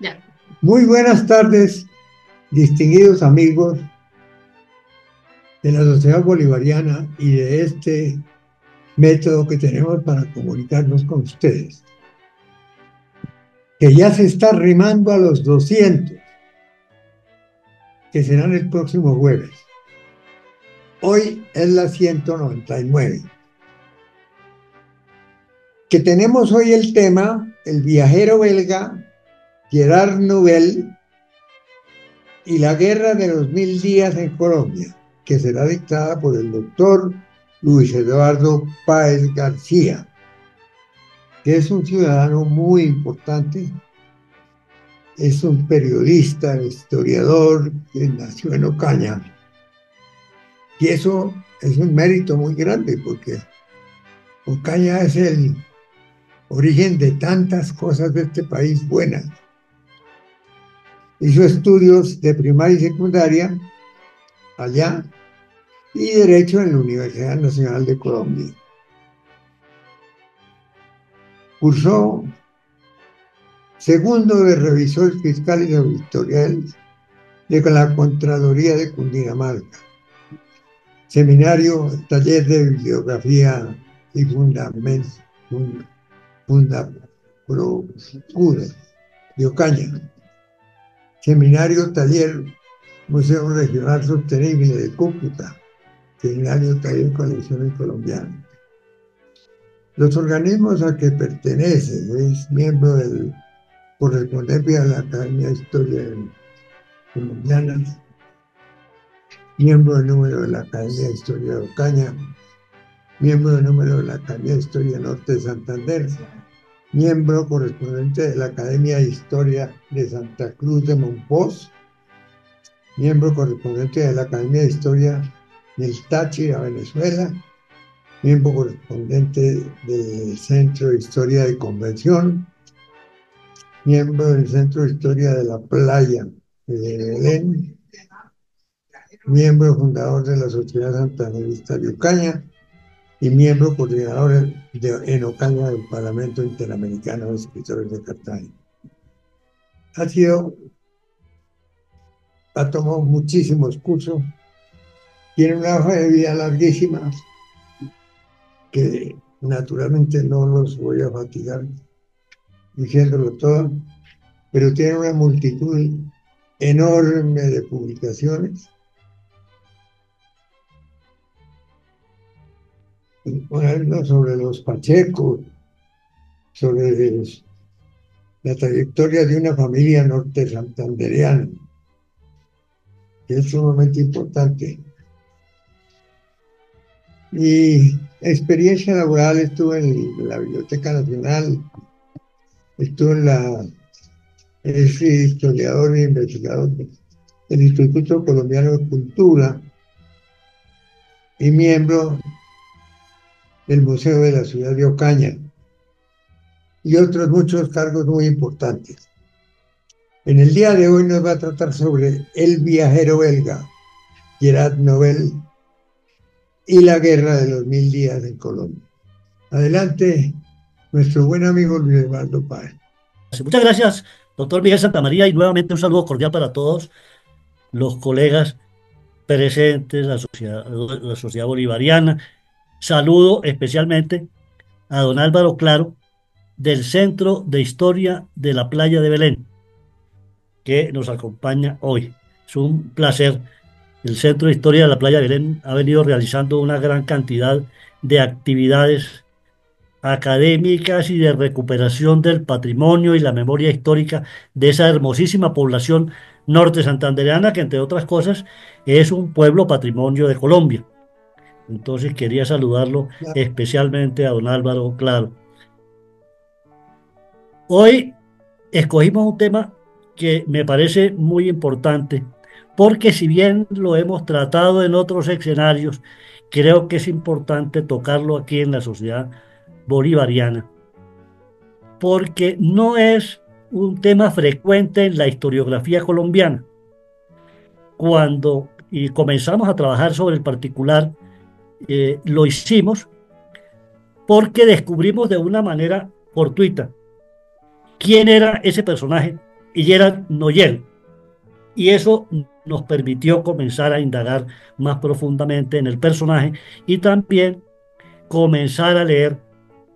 Ya. Muy buenas tardes, distinguidos amigos de la Sociedad Bolivariana y de este método que tenemos para comunicarnos con ustedes, que ya se está arrimando a los 200, que serán el próximo jueves. Hoy es la 199. Que tenemos hoy el tema, el viajero belga Gerard Nouvel y la guerra de los 1000 días en Colombia, que será dictada por el doctor Luis Eduardo Páez García, que es un ciudadano muy importante, es un periodista, historiador, que nació en Ocaña. Y eso es un mérito muy grande, porque Ocaña es el origen de tantas cosas de este país buenas. Hizo estudios de primaria y secundaria allá y Derecho en la Universidad Nacional de Colombia. Cursó segundo de revisor fiscal y auditorial de la Contraloría de Cundinamarca. Seminario, taller de bibliografía y procura de Ocaña. Seminario, taller, Museo Regional Sostenible de Cúcuta. Seminario, taller, colecciones colombianas. Los organismos a que pertenece, es miembro del correspondiente a la Academia de Historia Colombiana, miembro del número de la Academia de Historia de Ocaña, miembro del número de la Academia de Historia Norte de Santander, miembro correspondiente de la Academia de Historia de Santa Cruz de Monpós, miembro correspondiente de la Academia de Historia del Táchira, Venezuela, miembro correspondiente del Centro de Historia de Convención, miembro del Centro de Historia de la Playa de Belén, miembro fundador de la Sociedad Santanderista de Ocaña y miembro coordinador en Ocaña del Parlamento Interamericano de Escritores de Cartagena. Ha tomado muchísimos cursos, tiene una hoja de vida larguísima que naturalmente no los voy a fatigar diciéndolo todo, pero tiene una multitud enorme de publicaciones. Sobre los Pacheco, sobre la trayectoria de una familia norte santandereana, que es sumamente importante. Mi experiencia laboral estuve en la Biblioteca Nacional, es historiador e investigador del Instituto Colombiano de Cultura y miembro del Museo de la Ciudad de Ocaña y otros muchos cargos muy importantes. En el día de hoy nos va a tratar sobre el viajero belga Gerard Nouvel y la guerra de los 1000 días en Colombia. Adelante, nuestro buen amigo Luis Eduardo Páez. Muchas gracias, doctor Miguel Santamaría, y nuevamente un saludo cordial para todos los colegas presentes, la sociedad bolivariana. Saludo especialmente a don Álvaro Claro, del Centro de Historia de la Playa de Belén, que nos acompaña hoy. Es un placer. El Centro de Historia de la Playa de Belén ha venido realizando una gran cantidad de actividades académicas y de recuperación del patrimonio y la memoria histórica de esa hermosísima población norte santandereana, que entre otras cosas es un pueblo patrimonio de Colombia. Entonces quería saludarlo especialmente a don Álvaro Claro. Hoy escogimos un tema que me parece muy importante, porque si bien lo hemos tratado en otros escenarios, creo que es importante tocarlo aquí en la sociedad bolivariana, porque no es un tema frecuente en la historiografía colombiana. Cuando comenzamos a trabajar sobre el particular, lo hicimos porque descubrimos de una manera fortuita quién era ese personaje y Gerard Noyel. Y eso nos permitió comenzar a indagar más profundamente en el personaje y también comenzar a leer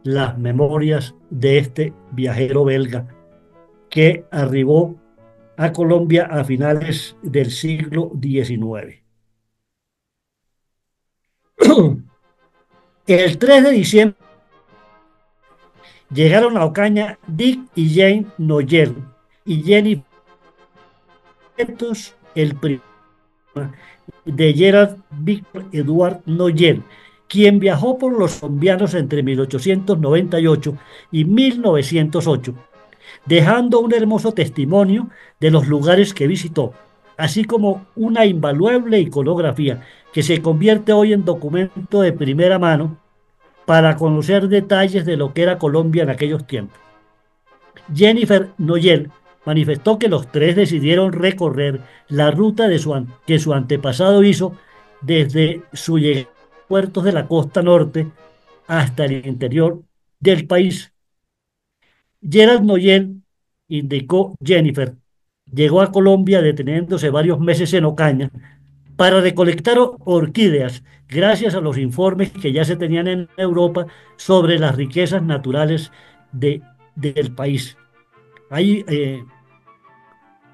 las memorias de este viajero belga que arribó a Colombia a finales del siglo XIX. El 3 de diciembre llegaron a Ocaña Dick y Jane Noyel y Jenny Fetos, el primero de Gerard Victor Edward Noyel, quien viajó por los colombianos entre 1898 y 1908, dejando un hermoso testimonio de los lugares que visitó, así como una invaluable iconografía que se convierte hoy en documento de primera mano para conocer detalles de lo que era Colombia en aquellos tiempos. Jennifer Noyel manifestó que los tres decidieron recorrer la ruta que su antepasado hizo desde su llegada a puertos de la costa norte hasta el interior del país. Gerard Noyel, indicó Jennifer, llegó a Colombia deteniéndose varios meses en Ocaña para recolectar orquídeas gracias a los informes que ya se tenían en Europa sobre las riquezas naturales del país. Hay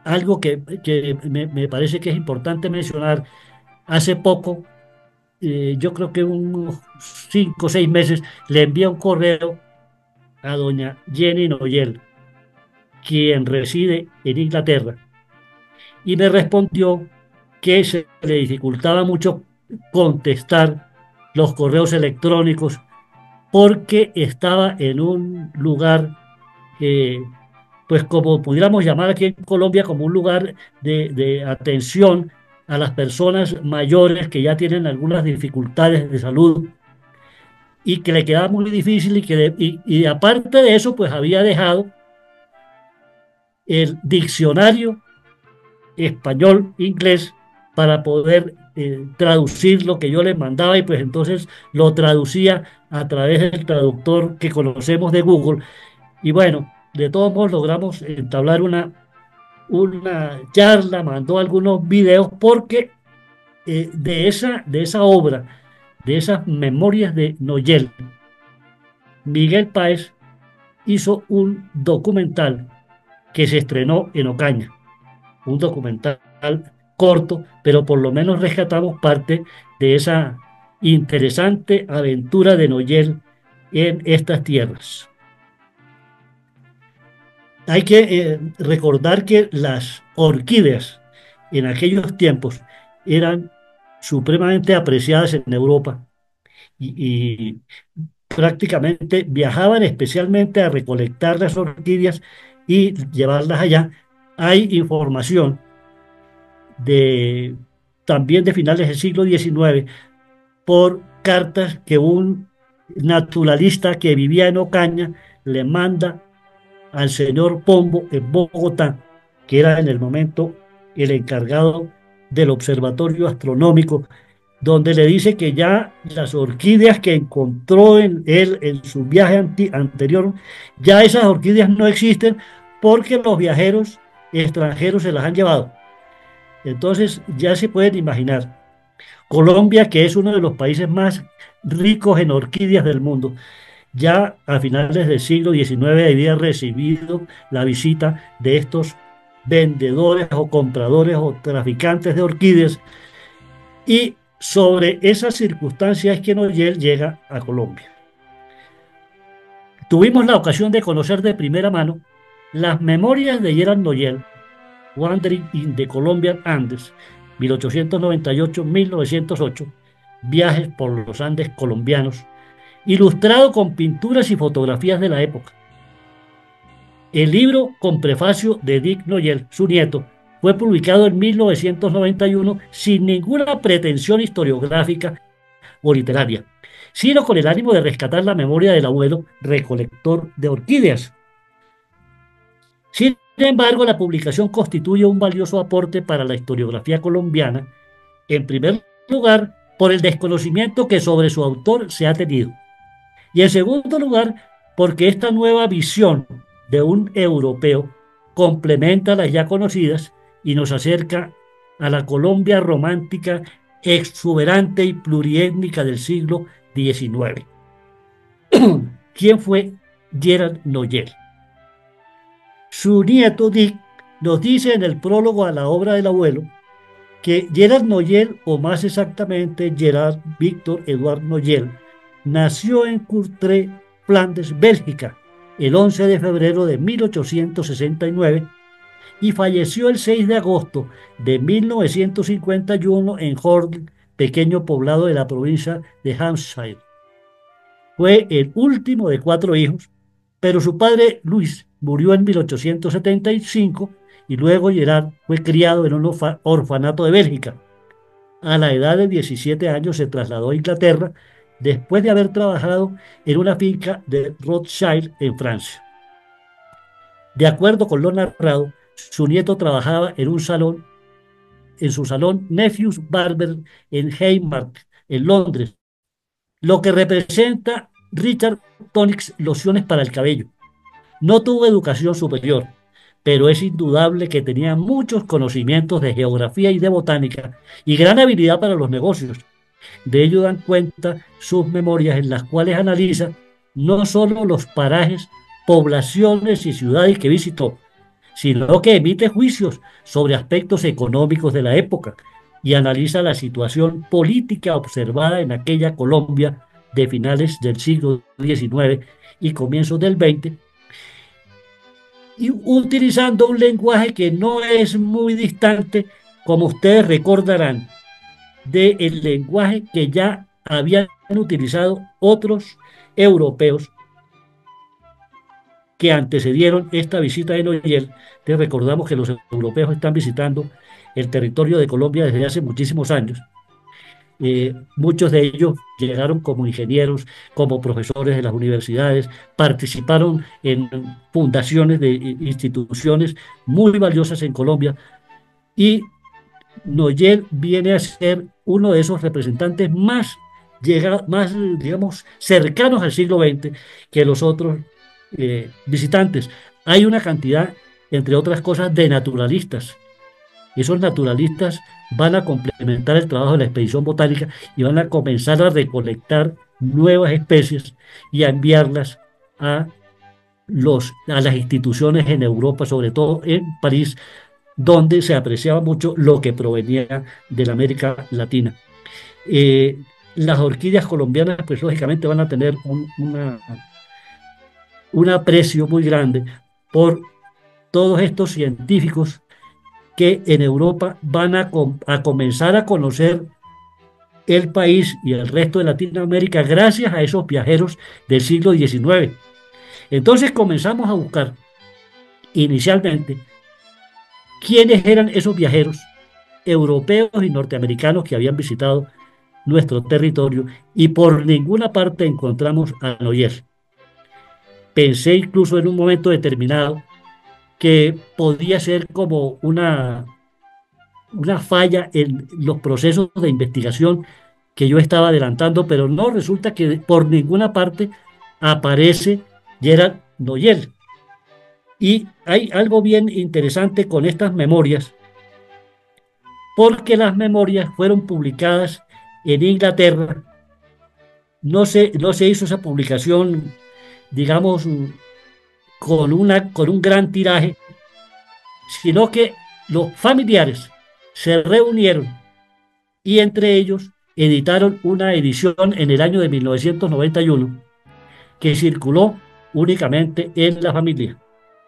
algo que me parece que es importante mencionar. Hace poco, yo creo que unos 5 o 6 meses, le envié un correo a doña Jenny Noyel, quien reside en Inglaterra, y me respondió que se le dificultaba mucho contestar los correos electrónicos porque estaba en un lugar, pues como pudiéramos llamar aquí en Colombia, como un lugar de atención a las personas mayores que ya tienen algunas dificultades de salud y que le quedaba muy difícil y aparte de eso, pues había dejado el diccionario español-inglés para poder traducir lo que yo les mandaba y pues entonces lo traducía a través del traductor que conocemos de Google. Y bueno, de todos modos logramos entablar una charla, mandó algunos videos porque de esa obra, de esas memorias de Noyel, Miguel Páez hizo un documental que se estrenó en Ocaña, un documental corto, pero por lo menos rescatamos parte de esa interesante aventura de Noyel en estas tierras. Hay que recordar que las orquídeas en aquellos tiempos eran supremamente apreciadas en Europa y prácticamente viajaban especialmente a recolectar las orquídeas y llevarlas allá. Hay información de también de finales del siglo XIX por cartas que un naturalista que vivía en Ocaña le manda al señor Pombo en Bogotá, que era en el momento el encargado del observatorio astronómico, donde le dice que ya las orquídeas que encontró él en su viaje anterior, ya esas orquídeas no existen porque los viajeros extranjeros se las han llevado. Entonces ya se pueden imaginar, Colombia, que es uno de los países más ricos en orquídeas del mundo, ya a finales del siglo XIX había recibido la visita de estos vendedores o compradores o traficantes de orquídeas y sobre esas circunstancias es que Noyel llega a Colombia. Tuvimos la ocasión de conocer de primera mano las memorias de Gerard Noyel, Wandering in the Colombian Andes, 1898-1908, viajes por los Andes colombianos, ilustrado con pinturas y fotografías de la época. El libro con prefacio de Dick Noyel, su nieto, fue publicado en 1991 sin ninguna pretensión historiográfica o literaria, sino con el ánimo de rescatar la memoria del abuelo recolector de orquídeas. Sin embargo, la publicación constituye un valioso aporte para la historiografía colombiana, en primer lugar, por el desconocimiento que sobre su autor se ha tenido, y en segundo lugar, porque esta nueva visión de un europeo complementa las ya conocidas y nos acerca a la Colombia romántica, exuberante y pluriétnica del siglo XIX. ¿Quién fue Gerard Noyel? Su nieto Dick nos dice en el prólogo a la obra del abuelo que Gerard Noyel, o más exactamente Gerard Víctor Eduard Noyel, nació en Courtrai, Flandes, Bélgica, el 11 de febrero de 1869 y falleció el 6 de agosto de 1951 en Horn, pequeño poblado de la provincia de Hampshire. Fue el último de 4 hijos, pero su padre Luis murió en 1875 y luego Gerard fue criado en un orfanato de Bélgica. A la edad de 17 años se trasladó a Inglaterra después de haber trabajado en una finca de Rothschild en Francia. De acuerdo con lo narrado, su nieto trabajaba en su salón Nephew's Barber en Haymarket, en Londres, lo que representa Richard Tonics lociones para el cabello. No tuvo educación superior, pero es indudable que tenía muchos conocimientos de geografía y de botánica y gran habilidad para los negocios. De ello dan cuenta sus memorias en las cuales analiza no solo los parajes, poblaciones y ciudades que visitó, sino que emite juicios sobre aspectos económicos de la época y analiza la situación política observada en aquella Colombia de finales del siglo XIX y comienzos del XX, y utilizando un lenguaje que no es muy distante, como ustedes recordarán, del lenguaje que ya habían utilizado otros europeos que antecedieron esta visita de Noyel. Te recordamos que los europeos están visitando el territorio de Colombia desde hace muchísimos años. Muchos de ellos llegaron como ingenieros, como profesores de las universidades, participaron en fundaciones de instituciones muy valiosas en Colombia y Noyel viene a ser uno de esos representantes más, digamos, cercanos al siglo XX que los otros visitantes. Hay una cantidad, entre otras cosas, de naturalistas. Esos naturalistas van a complementar el trabajo de la expedición botánica y van a comenzar a recolectar nuevas especies y a enviarlas a, a las instituciones en Europa, sobre todo en París, donde se apreciaba mucho lo que provenía de la América Latina. Las orquídeas colombianas, pues lógicamente van a tener un aprecio muy grande por todos estos científicos que en Europa van a comenzar a conocer el país y el resto de Latinoamérica gracias a esos viajeros del siglo XIX. Entonces comenzamos a buscar inicialmente quiénes eran esos viajeros europeos y norteamericanos que habían visitado nuestro territorio y por ninguna parte encontramos a Noyel. Pensé incluso en un momento determinado que podía ser como una falla en los procesos de investigación que yo estaba adelantando, pero no, resulta que por ninguna parte aparece Gerard Noyel. Y hay algo bien interesante con estas memorias, porque las memorias fueron publicadas en Inglaterra. No se hizo esa publicación, digamos, con un gran tiraje, sino que los familiares se reunieron y entre ellos editaron una edición en el año de 1991 que circuló únicamente en la familia.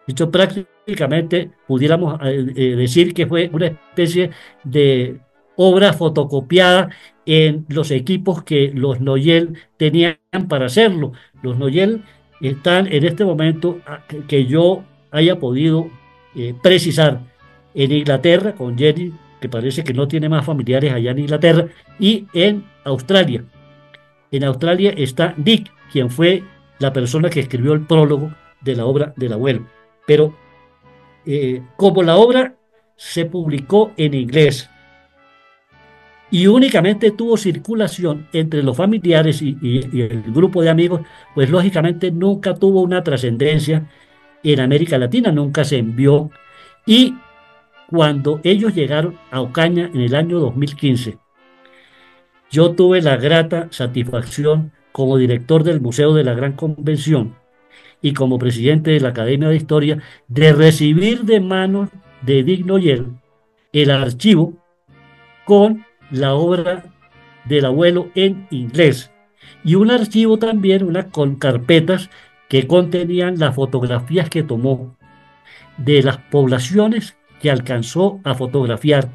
Esto prácticamente pudiéramos decir que fue una especie de obra fotocopiada en los equipos que los Noyel tenían para hacerlo. Los Noyel están en este momento, que yo haya podido precisar, en Inglaterra con Jenny, que parece que no tiene más familiares allá en Inglaterra, y en Australia. En Australia está Dick, quien fue la persona que escribió el prólogo de la obra del abuelo. Pero como la obra se publicó en inglés y únicamente tuvo circulación entre los familiares y el grupo de amigos, pues lógicamente nunca tuvo una trascendencia en América Latina, nunca se envió. Y cuando ellos llegaron a Ocaña en el año 2015, yo tuve la grata satisfacción como director del Museo de la Gran Convención y como presidente de la Academia de Historia de recibir de manos de Digno Oyer el archivo con la obra del abuelo en inglés y un archivo también, con carpetas que contenían las fotografías que tomó de las poblaciones que alcanzó a fotografiar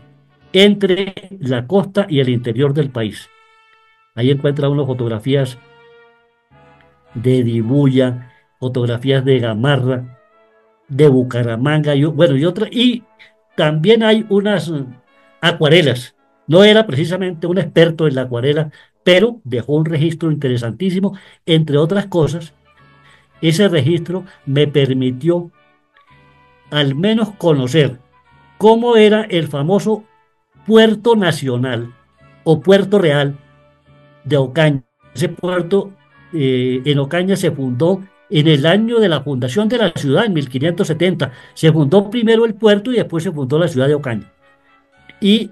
entre la costa y el interior del país. Ahí encuentra uno fotografías de Dibuya, fotografías de Gamarra, de Bucaramanga, bueno, y otras, y también hay unas acuarelas. No era precisamente un experto en la acuarela, pero dejó un registro interesantísimo. Entre otras cosas, ese registro me permitió al menos conocer cómo era el famoso puerto nacional o puerto real de Ocaña. Ese puerto en Ocaña se fundó en el año de la fundación de la ciudad, en 1570. Se fundó primero el puerto y después se fundó la ciudad de Ocaña. Y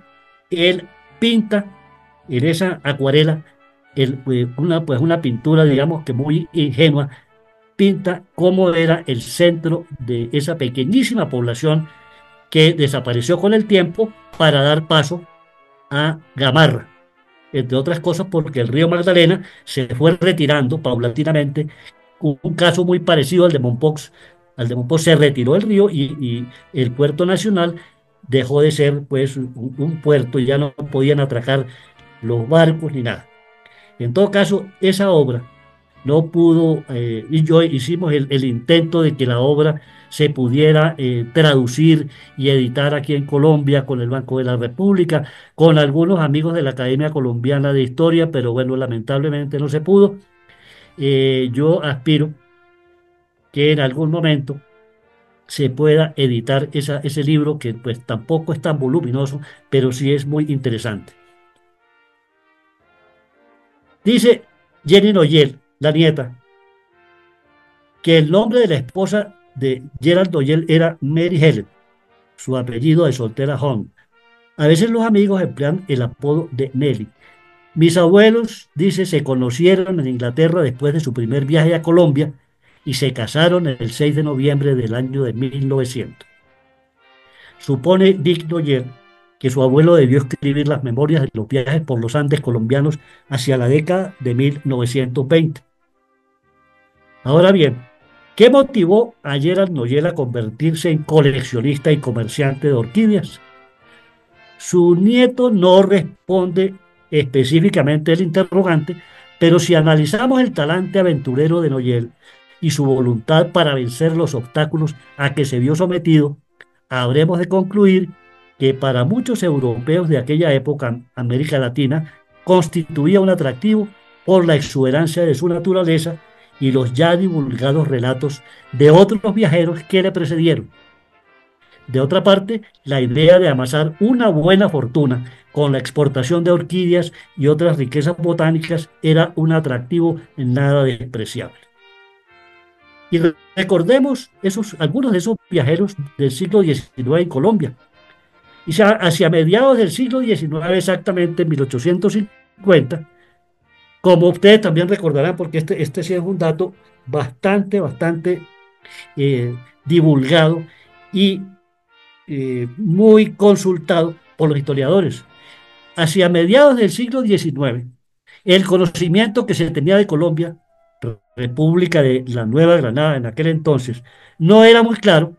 él pinta en esa acuarela una pintura, digamos que muy ingenua, pinta cómo era el centro de esa pequeñísima población que desapareció con el tiempo para dar paso a Gamarra, entre otras cosas porque el río Magdalena se fue retirando paulatinamente. Un caso muy parecido al de Mompox se retiró el río y el puerto nacional dejó de ser pues un puerto y ya no podían atracar los barcos ni nada. En todo caso, esa obra no pudo, y yo hicimos el intento de que la obra se pudiera traducir y editar aquí en Colombia con el Banco de la República, con algunos amigos de la Academia Colombiana de Historia, pero bueno, lamentablemente no se pudo. Yo aspiro que en algún momento se pueda editar ese libro que pues tampoco es tan voluminoso, pero sí es muy interesante. Dice Jenny Noyel, la nieta, que el nombre de la esposa de Gerald Noyel era Mary Helen, su apellido de soltera Hong. A veces los amigos emplean el apodo de Nelly. Mis abuelos, dice, se conocieron en Inglaterra después de su primer viaje a Colombia y se casaron el 6 de noviembre del año de 1900. Supone Dick Noyer que su abuelo debió escribir las memorias de los viajes por los Andes colombianos hacia la década de 1920. Ahora bien, ¿qué motivó a Gerald Noyel a convertirse en coleccionista y comerciante de orquídeas? Su nieto no responde específicamente el interrogante, pero si analizamos el talante aventurero de Noyel y su voluntad para vencer los obstáculos a que se vio sometido, habremos de concluir que para muchos europeos de aquella época, América Latina constituía un atractivo por la exuberancia de su naturaleza y los ya divulgados relatos de otros viajeros que le precedieron. De otra parte, la idea de amasar una buena fortuna con la exportación de orquídeas y otras riquezas botánicas era un atractivo nada despreciable. Y recordemos algunos de esos viajeros del siglo XIX en Colombia. Y hacia mediados del siglo XIX, exactamente en 1850, como ustedes también recordarán, porque este sí es un dato bastante divulgado y muy consultado por los historiadores. Hacia mediados del siglo XIX, el conocimiento que se tenía de Colombia, República de la Nueva Granada en aquel entonces, no era muy claro,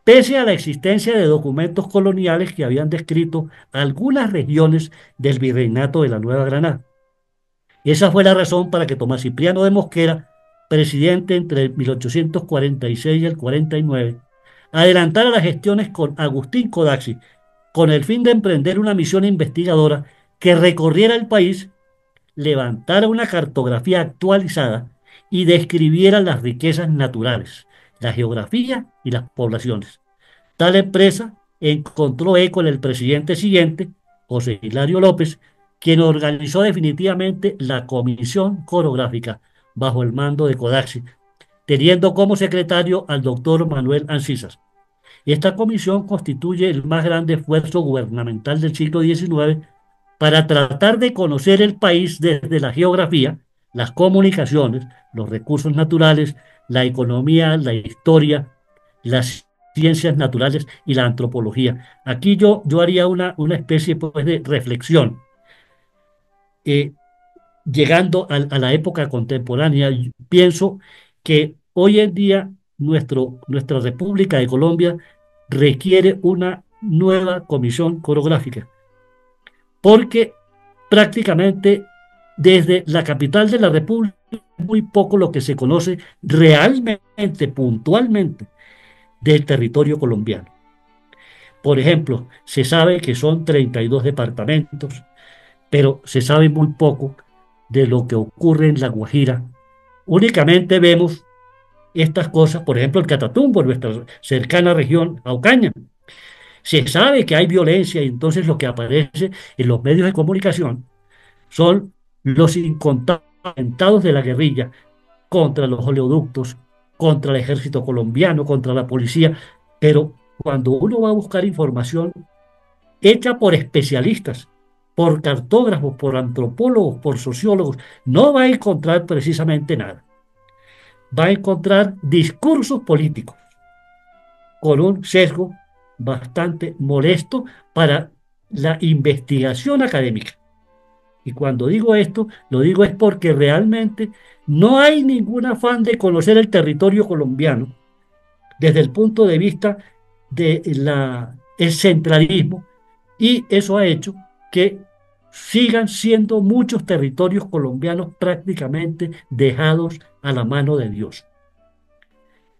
pese a la existencia de documentos coloniales que habían descrito algunas regiones del virreinato de la Nueva Granada. Esa fue la razón para que Tomás Cipriano de Mosquera, presidente entre el 1846 y el 49, adelantara las gestiones con Agustín Codazzi, con el fin de emprender una misión investigadora que recorriera el país, levantara una cartografía actualizada y describiera las riquezas naturales, la geografía y las poblaciones. Tal empresa encontró eco en el presidente siguiente, José Hilario López, quien organizó definitivamente la Comisión Coreográfica bajo el mando de Codazzi, teniendo como secretario al doctor Manuel Ancisas. Esta comisión constituye el más grande esfuerzo gubernamental del siglo XIX para tratar de conocer el país desde la geografía, las comunicaciones, los recursos naturales, la economía, la historia, las ciencias naturales y la antropología. Aquí yo haría una especie pues, de reflexión. Eh, Llegando a la época contemporánea, pienso que hoy en día nuestra República de Colombia requiere una nueva comisión coreográfica, porque prácticamente desde la capital de la República es muy poco lo que se conoce realmente, puntualmente, del territorio colombiano. Por ejemplo, se sabe que son 32 departamentos, pero se sabe muy poco de lo que ocurre en La Guajira. Únicamente vemos estas cosas, por ejemplo, el Catatumbo, en nuestra cercana región, Aucaña. Se sabe que hay violencia y entonces lo que aparece en los medios de comunicación son los incontables atentados de la guerrilla contra los oleoductos, contra el ejército colombiano, contra la policía. Pero cuando uno va a buscar información hecha por especialistas, por cartógrafos, por antropólogos, por sociólogos, no va a encontrar precisamente nada. Va a encontrar discursos políticos con un sesgo bastante molesto para la investigación académica. Y cuando digo esto, lo digo es porque realmente no hay ningún afán de conocer el territorio colombiano desde el punto de vista del centralismo, y eso ha hecho que sigan siendo muchos territorios colombianos prácticamente dejados a la mano de Dios.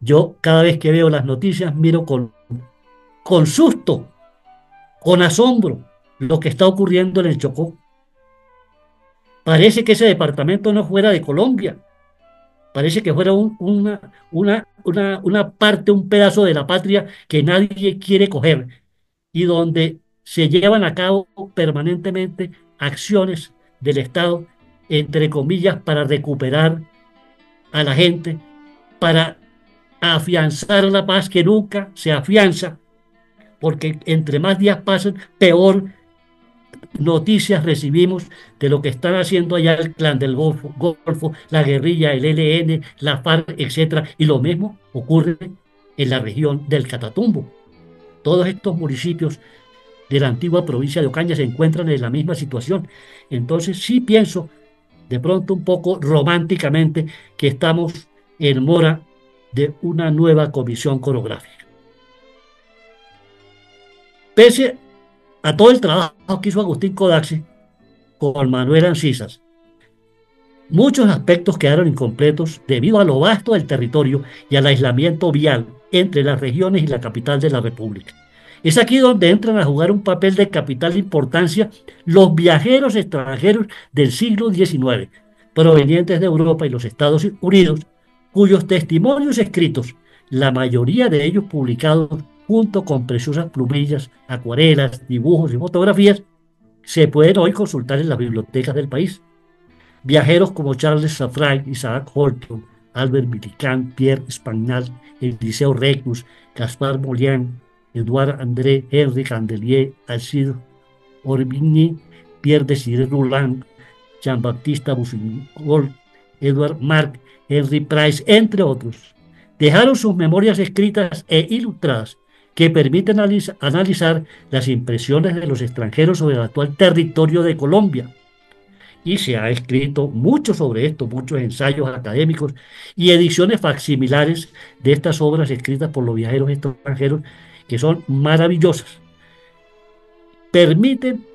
Yo cada vez que veo las noticias miro con susto, con asombro, lo que está ocurriendo en el Chocó. Parece que ese departamento no fuera de Colombia, parece que fuera una parte, un pedazo de la patria que nadie quiere coger y donde se llevan a cabo permanentemente acciones del Estado, entre comillas, para recuperar a la gente, para afianzar la paz que nunca se afianza, porque entre más días pasan, peor noticias recibimos de lo que están haciendo allá el clan del Golfo, la guerrilla, el ELN, la FARC, etcétera, y lo mismo ocurre en la región del Catatumbo. Todos estos municipios de la antigua provincia de Ocaña se encuentran en la misma situación. Entonces sí pienso, de pronto un poco románticamente, que estamos en mora de una nueva comisión coreográfica. Pese a todo el trabajo que hizo Agustín Codaxi con Manuel Ancisas, muchos aspectos quedaron incompletos debido a lo vasto del territorio y al aislamiento vial entre las regiones y la capital de la República. Es aquí donde entran a jugar un papel de capital importancia los viajeros extranjeros del siglo XIX, provenientes de Europa y los Estados Unidos, cuyos testimonios escritos, la mayoría de ellos publicados junto con preciosas plumillas, acuarelas, dibujos y fotografías, se pueden hoy consultar en las bibliotecas del país. Viajeros como Charles Safran, Isaac Horton, Albert Millikan, Pierre Espagnol, Eliseo Reclus, Gaspard Molián, Edouard André, Henri Candelier, Alcide Orbigny, Pierre Desiré Roland, Jean-Baptiste Boussignol, Edward Marc, Henry Price, entre otros, dejaron sus memorias escritas e ilustradas que permiten analizar las impresiones de los extranjeros sobre el actual territorio de Colombia. Y se ha escrito mucho sobre esto, muchos ensayos académicos y ediciones facsimilares de estas obras escritas por los viajeros extranjeros, que son maravillosas. Permiten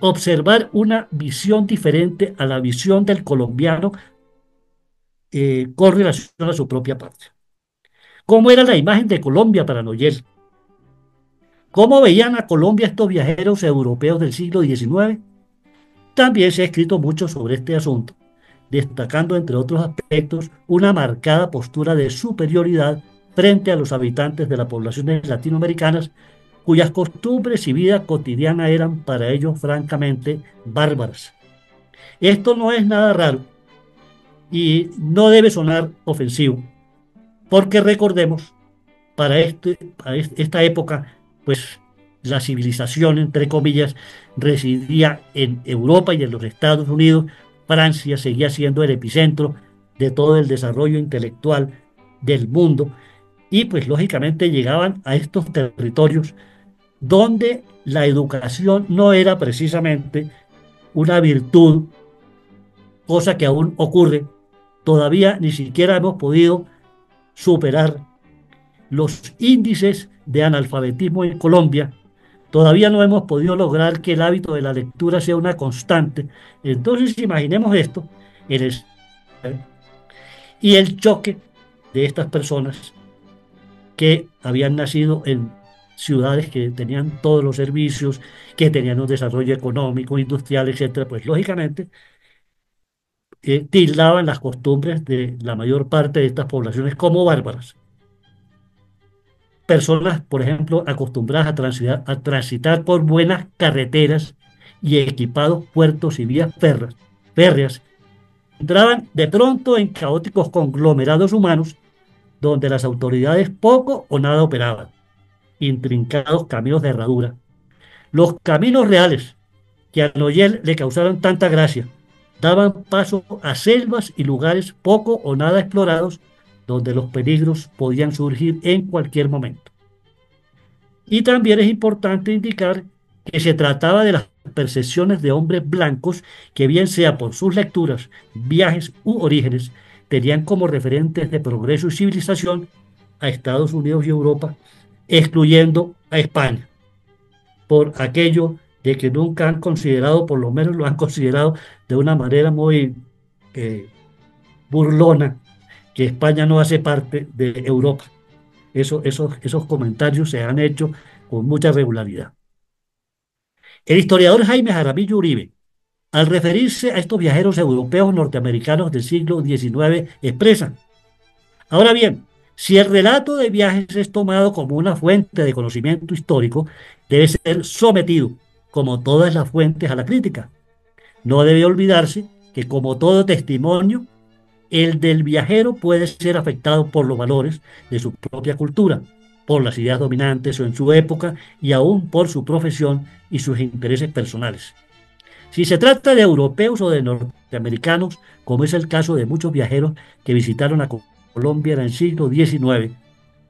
observar una visión diferente a la visión del colombiano con relación a su propia patria. ¿Cómo era la imagen de Colombia para Noyel? ¿Cómo veían a Colombia estos viajeros europeos del siglo XIX? También se ha escrito mucho sobre este asunto, destacando entre otros aspectos una marcada postura de superioridad frente a los habitantes de las poblaciones latinoamericanas, cuyas costumbres y vida cotidiana eran para ellos francamente bárbaras. Esto no es nada raro, Y no debe sonar ofensivo, porque recordemos, esta época, pues la civilización, entre comillas, residía en Europa y en los Estados Unidos. Francia seguía siendo el epicentro de todo el desarrollo intelectual del mundo y pues lógicamente llegaban a estos territorios donde la educación no era precisamente una virtud, cosa que aún ocurre. Todavía ni siquiera hemos podido superar los índices de analfabetismo en Colombia. Todavía no hemos podido lograr que el hábito de la lectura sea una constante. Entonces, imaginemos esto en el, y el choque de estas personas que habían nacido en ciudades que tenían todos los servicios, que tenían un desarrollo económico, industrial, etcétera, pues lógicamente tildaban las costumbres de la mayor parte de estas poblaciones como bárbaras. Personas, por ejemplo, acostumbradas a transitar por buenas carreteras y equipados puertos y vías férreas, entraban de pronto en caóticos conglomerados humanos donde las autoridades poco o nada operaban, intrincados caminos de herradura. Los caminos reales que a Noyel le causaron tanta gracia daban paso a selvas y lugares poco o nada explorados donde los peligros podían surgir en cualquier momento. Y también es importante indicar que se trataba de las percepciones de hombres blancos que bien sea por sus lecturas, viajes u orígenes, tenían como referentes de progreso y civilización a Estados Unidos y Europa, excluyendo a España, por aquello de que nunca han considerado, por lo menos lo han considerado de una manera muy eh, burlona, que España no hace parte de Europa. Esos comentarios se han hecho con mucha regularidad. El historiador Jaime Jaramillo Uribe, al referirse a estos viajeros europeos norteamericanos del siglo XIX, expresa: ahora bien, si el relato de viajes es tomado como una fuente de conocimiento histórico, debe ser sometido, como todas las fuentes, a la crítica. No debe olvidarse que, como todo testimonio, el del viajero puede ser afectado por los valores de su propia cultura, por las ideas dominantes o en su época y aún por su profesión y sus intereses personales. Si se trata de europeos o de norteamericanos, como es el caso de muchos viajeros que visitaron a Colombia en el siglo XIX,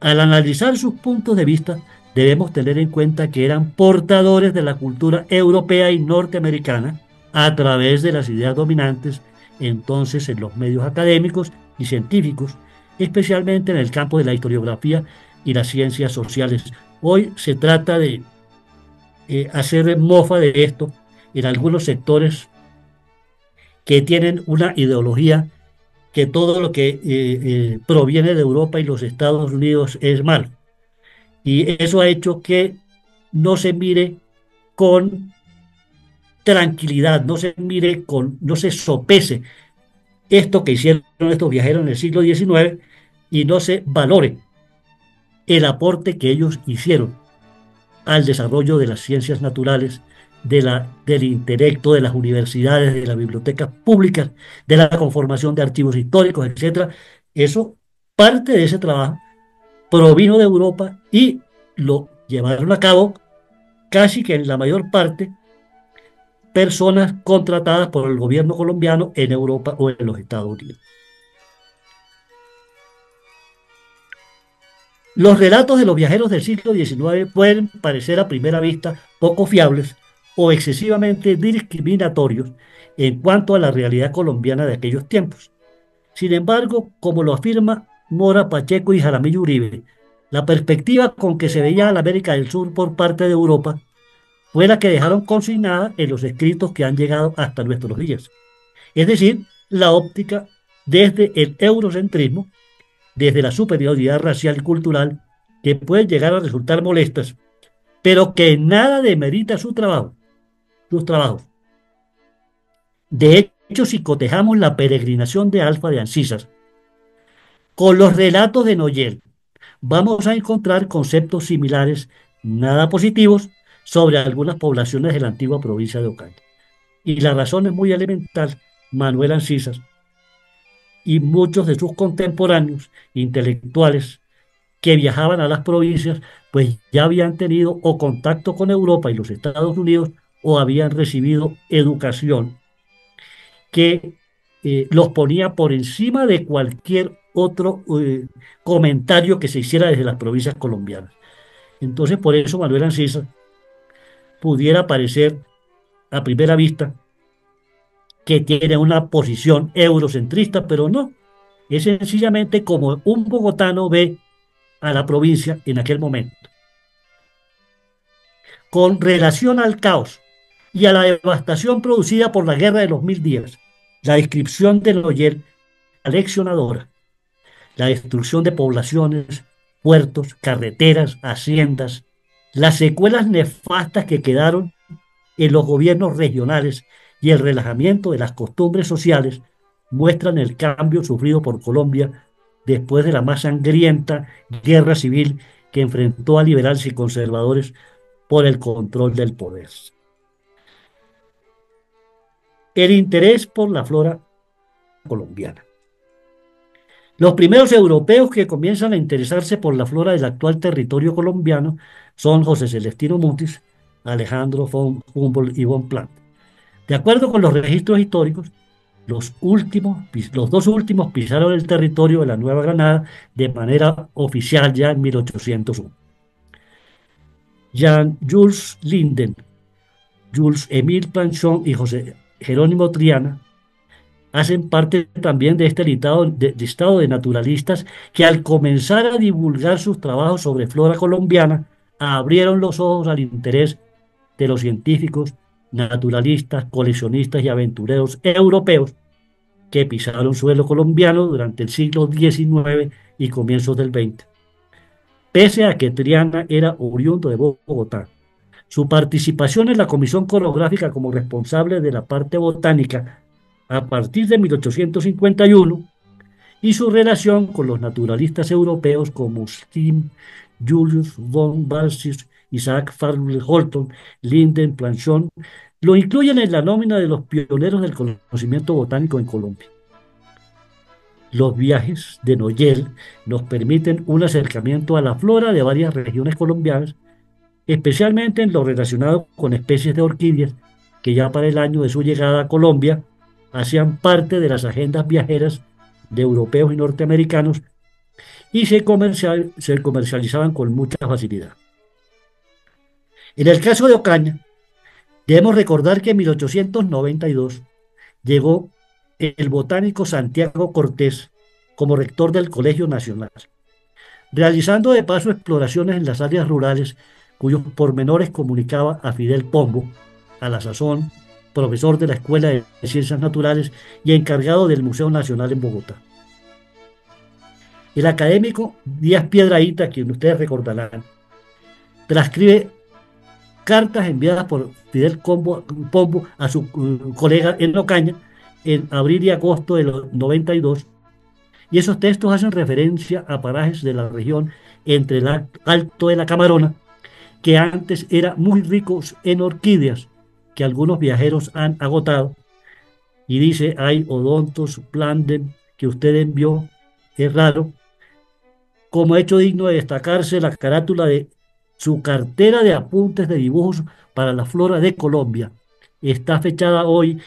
al analizar sus puntos de vista debemos tener en cuenta que eran portadores de la cultura europea y norteamericana a través de las ideas dominantes entonces en los medios académicos y científicos, especialmente en el campo de la historiografía y las ciencias sociales. Hoy se trata de hacer mofa de esto en algunos sectores que tienen una ideología que todo lo que proviene de Europa y los Estados Unidos es malo. Y eso ha hecho que no se mire con tranquilidad, no se sopese esto que hicieron estos viajeros en el siglo XIX y no se valore el aporte que ellos hicieron al desarrollo de las ciencias naturales, del intelecto, de las universidades, de las bibliotecas públicas, de la conformación de archivos históricos, etcétera. Eso, parte de ese trabajo, provino de Europa y lo llevaron a cabo casi que en la mayor parte personas contratadas por el gobierno colombiano en Europa o en los Estados Unidos. Los relatos de los viajeros del siglo XIX pueden parecer a primera vista poco fiables o excesivamente discriminatorios en cuanto a la realidad colombiana de aquellos tiempos. Sin embargo, como lo afirma Mora Pacheco y Jaramillo Uribe, la perspectiva con que se veía a la América del Sur por parte de Europa fue la que dejaron consignada en los escritos que han llegado hasta nuestros días. Es decir, la óptica desde el eurocentrismo, desde la superioridad racial y cultural, que pueden llegar a resultar molestas, pero que nada demerita sus trabajos. De hecho, si cotejamos la peregrinación de Alfa de Ancisas con los relatos de Noyel, vamos a encontrar conceptos similares, nada positivos, sobre algunas poblaciones de la antigua provincia de Ocaña. Y la razón es muy elemental. Manuel Ancisas y muchos de sus contemporáneos intelectuales que viajaban a las provincias, pues ya habían tenido o contacto con Europa y los Estados Unidos o habían recibido educación que los ponía por encima de cualquier otro comentario que se hiciera desde las provincias colombianas. Entonces, por eso Manuel Ancisa pudiera parecer a primera vista que tiene una posición eurocentrista, pero no. Es sencillamente como un bogotano ve a la provincia en aquel momento. Con relación al caos y a la devastación producida por la Guerra de los Mil Días, la descripción de Noyer aleccionadora, la destrucción de poblaciones, puertos, carreteras, haciendas, las secuelas nefastas que quedaron en los gobiernos regionales y el relajamiento de las costumbres sociales muestran el cambio sufrido por Colombia después de la más sangrienta guerra civil que enfrentó a liberales y conservadores por el control del poder. El interés por la flora colombiana. Los primeros europeos que comienzan a interesarse por la flora del actual territorio colombiano son José Celestino Mutis, Alejandro von Humboldt y von Plant. De acuerdo con los registros históricos, los dos últimos pisaron el territorio de la Nueva Granada de manera oficial ya en 1801. Jean-Jules Linden, Jules-Émile Planchon y José Jerónimo Triana hacen parte también de este listado de naturalistas que al comenzar a divulgar sus trabajos sobre flora colombiana, abrieron los ojos al interés de los científicos, naturalistas, coleccionistas y aventureros europeos que pisaron suelo colombiano durante el siglo XIX y comienzos del XX. Pese a que Triana era oriundo de Bogotá, su participación en la Comisión Coreográfica como responsable de la parte botánica a partir de 1851 y su relación con los naturalistas europeos como Steen, Julius von Barsis, Isaac Farwell Holton, Linden, Planchon, lo incluyen en la nómina de los pioneros del conocimiento botánico en Colombia. Los viajes de Noyel nos permiten un acercamiento a la flora de varias regiones colombianas, especialmente en lo relacionado con especies de orquídeas que ya para el año de su llegada a Colombia hacían parte de las agendas viajeras de europeos y norteamericanos y se comercializaban con mucha facilidad. En el caso de Ocaña, debemos recordar que en 1892 llegó el botánico Santiago Cortés como rector del Colegio Nacional, realizando de paso exploraciones en las áreas rurales cuyos pormenores comunicaba a Fidel Pombo, a la sazón profesor de la Escuela de Ciencias Naturales y encargado del Museo Nacional en Bogotá. El académico Díaz Piedrahíta, quien ustedes recordarán, transcribe cartas enviadas por Fidel Pombo a su colega en Ocaña en abril y agosto de los 92, y esos textos hacen referencia a parajes de la región entre el Alto de la Camarona, que antes era muy ricos en orquídeas, que algunos viajeros han agotado, y dice, hay odontos, planden, que usted envió, es raro. Como hecho digno de destacarse la carátula de su cartera de apuntes de dibujos para la flora de Colombia. Está fechada hoy,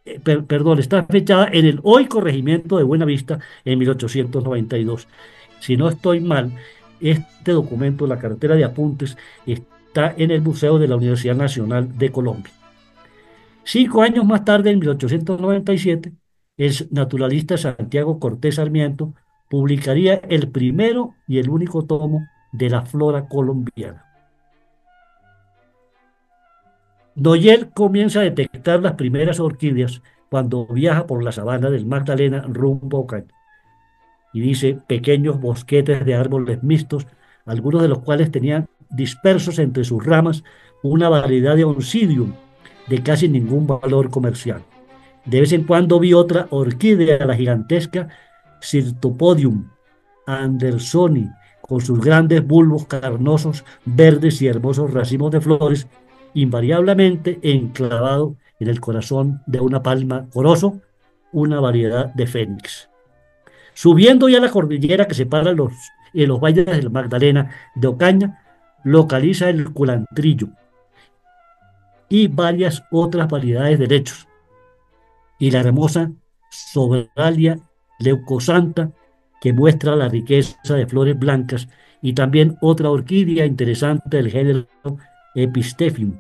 está fechada en el hoy corregimiento de Buenavista en 1892. Si no estoy mal, este documento, la cartera de apuntes, está en el Museo de la Universidad Nacional de Colombia. 5 años más tarde, en 1897, el naturalista Santiago Cortés Sarmiento publicaría el primero y el único tomo de la flora colombiana. Noyel comienza a detectar las primeras orquídeas cuando viaja por la sabana del Magdalena rumbo a Ocaña. Y dice, pequeños bosquetes de árboles mixtos, algunos de los cuales tenían dispersos entre sus ramas una variedad de oncidium de casi ningún valor comercial. De vez en cuando vi otra orquídea, la gigantesca Cirtopodium andersoni, con sus grandes bulbos carnosos, verdes y hermosos racimos de flores, invariablemente enclavado en el corazón de una palma corozo, una variedad de fénix. Subiendo ya la cordillera que separa los valles del Magdalena de Ocaña, localiza el culantrillo y varias otras variedades de lechos, y la hermosa Sobralia leucosanta, que muestra la riqueza de flores blancas, y también otra orquídea interesante del género Epistephium.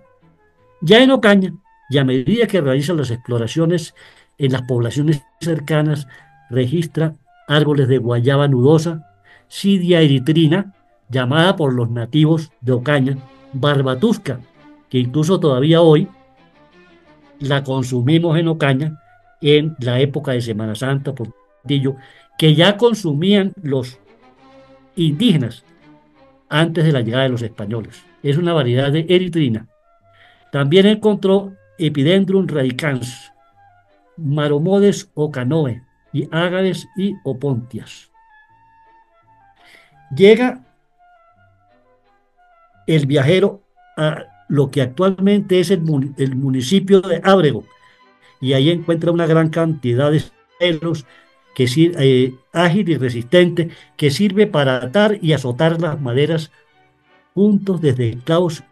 Ya en Ocaña, y a medida que realiza las exploraciones en las poblaciones cercanas, registra árboles de guayaba nudosa, Sidia eritrina, llamada por los nativos de Ocaña barbatusca, que incluso todavía hoy la consumimos en Ocaña en la época de Semana Santa, por Portillo, que ya consumían los indígenas antes de la llegada de los españoles. Es una variedad de eritrina. También encontró Epidendrum radicans, Maromodes ocanoe y Ágaves y Opontias. Llega el viajero a lo que actualmente es el municipio de Ábrego, y ahí encuentra una gran cantidad de celos que ágil y resistente, que sirve para atar y azotar las maderas juntos desde clavos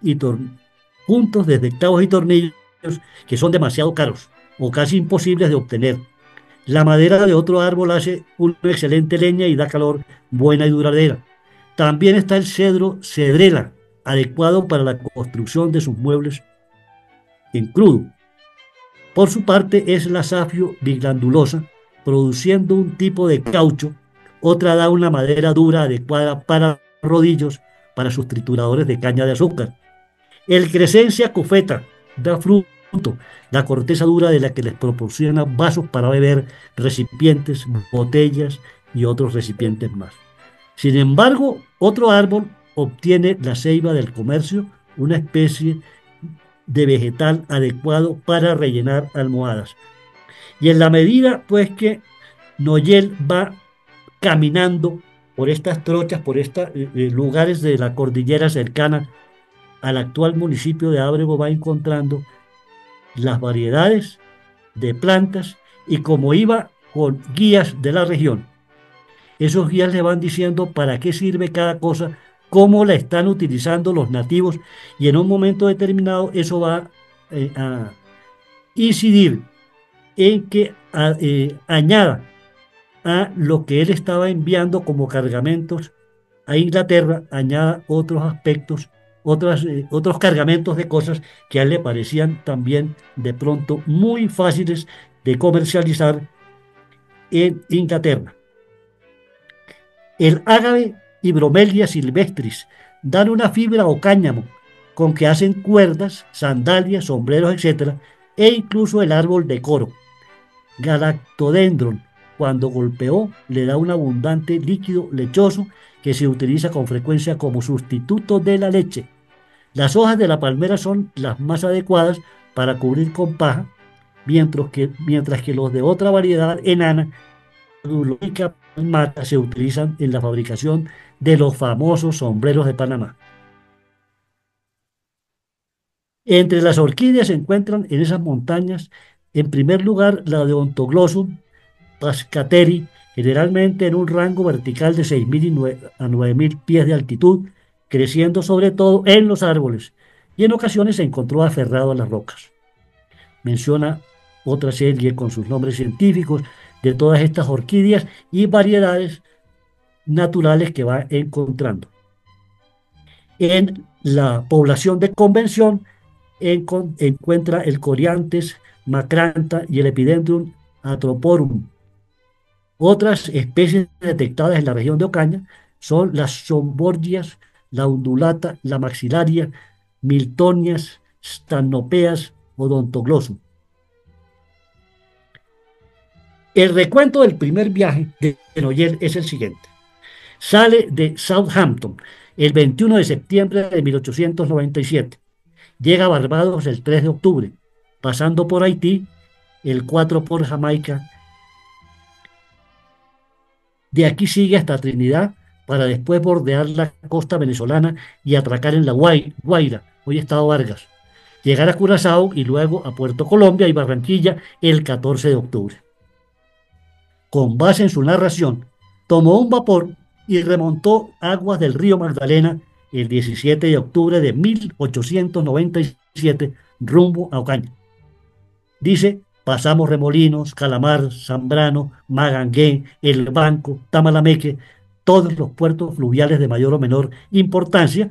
juntos desde clavos y tornillos, que son demasiado caros o casi imposibles de obtener. La madera de otro árbol hace una excelente leña y da calor buena y duradera. También está el cedro cedrela, adecuado para la construcción de sus muebles en crudo. Por su parte es la safio biglandulosa, produciendo un tipo de caucho. Otra da una madera dura adecuada para rodillos, para sus trituradores de caña de azúcar. El Crescencia cufeta da fruto, la corteza dura de la que les proporciona vasos para beber, recipientes, botellas y otros recipientes más. Sin embargo, otro árbol obtiene la ceiba del comercio, una especie de vegetal adecuado para rellenar almohadas. Y en la medida, pues, que Noyel va caminando por estas trochas, por estos lugares de la cordillera cercana al actual municipio de Ábrego, va encontrando las variedades de plantas, y como iba con guías de la región, esos guías le van diciendo para qué sirve cada cosa, cómo la están utilizando los nativos, y en un momento determinado eso va a incidir en que añada a lo que él estaba enviando como cargamentos a Inglaterra, añada otros aspectos, otros cargamentos de cosas que a él le parecían también de pronto muy fáciles de comercializar en Inglaterra. El ágave y bromelia silvestris dan una fibra o cáñamo con que hacen cuerdas, sandalias, sombreros, etc., e incluso el árbol de coro. Galactodendron, cuando golpeó, le da un abundante líquido lechoso que se utiliza con frecuencia como sustituto de la leche. Las hojas de la palmera son las más adecuadas para cubrir con paja, mientras que los de otra variedad enana, Duloica palmata, se utilizan en la fabricación de los famosos sombreros de Panamá. Entre las orquídeas se encuentran en esas montañas, en primer lugar, la de Ontoglossum Pascateri, generalmente en un rango vertical de 6.000 a 9.000 pies de altitud, creciendo sobre todo en los árboles, y en ocasiones se encontró aferrado a las rocas. Menciona otra serie con sus nombres científicos de todas estas orquídeas y variedades naturales que va encontrando. En la población de Convención encuentra el Coriantes macrantha y el Epidendrum atroporum. Otras especies detectadas en la región de Ocaña son las somborgias, la undulata, la maxilaria, miltonias, stanopeas, odontoglossum. El recuento del primer viaje de Noyel es el siguiente. Sale de Southampton el 21 de septiembre de 1897. Llega a Barbados el 3 de octubre, pasando por Haití, el 4 por Jamaica. De aquí sigue hasta Trinidad para después bordear la costa venezolana y atracar en la Guaira, hoy Estado Vargas. Llegar a Curazao y luego a Puerto Colombia y Barranquilla el 14 de octubre. Con base en su narración, tomó un vapor y remontó aguas del río Magdalena el 17 de octubre de 1897 rumbo a Ocaña. Dice, pasamos Remolinos, Calamar, Zambrano, Magangué, El Banco, Tamalameque, todos los puertos fluviales de mayor o menor importancia,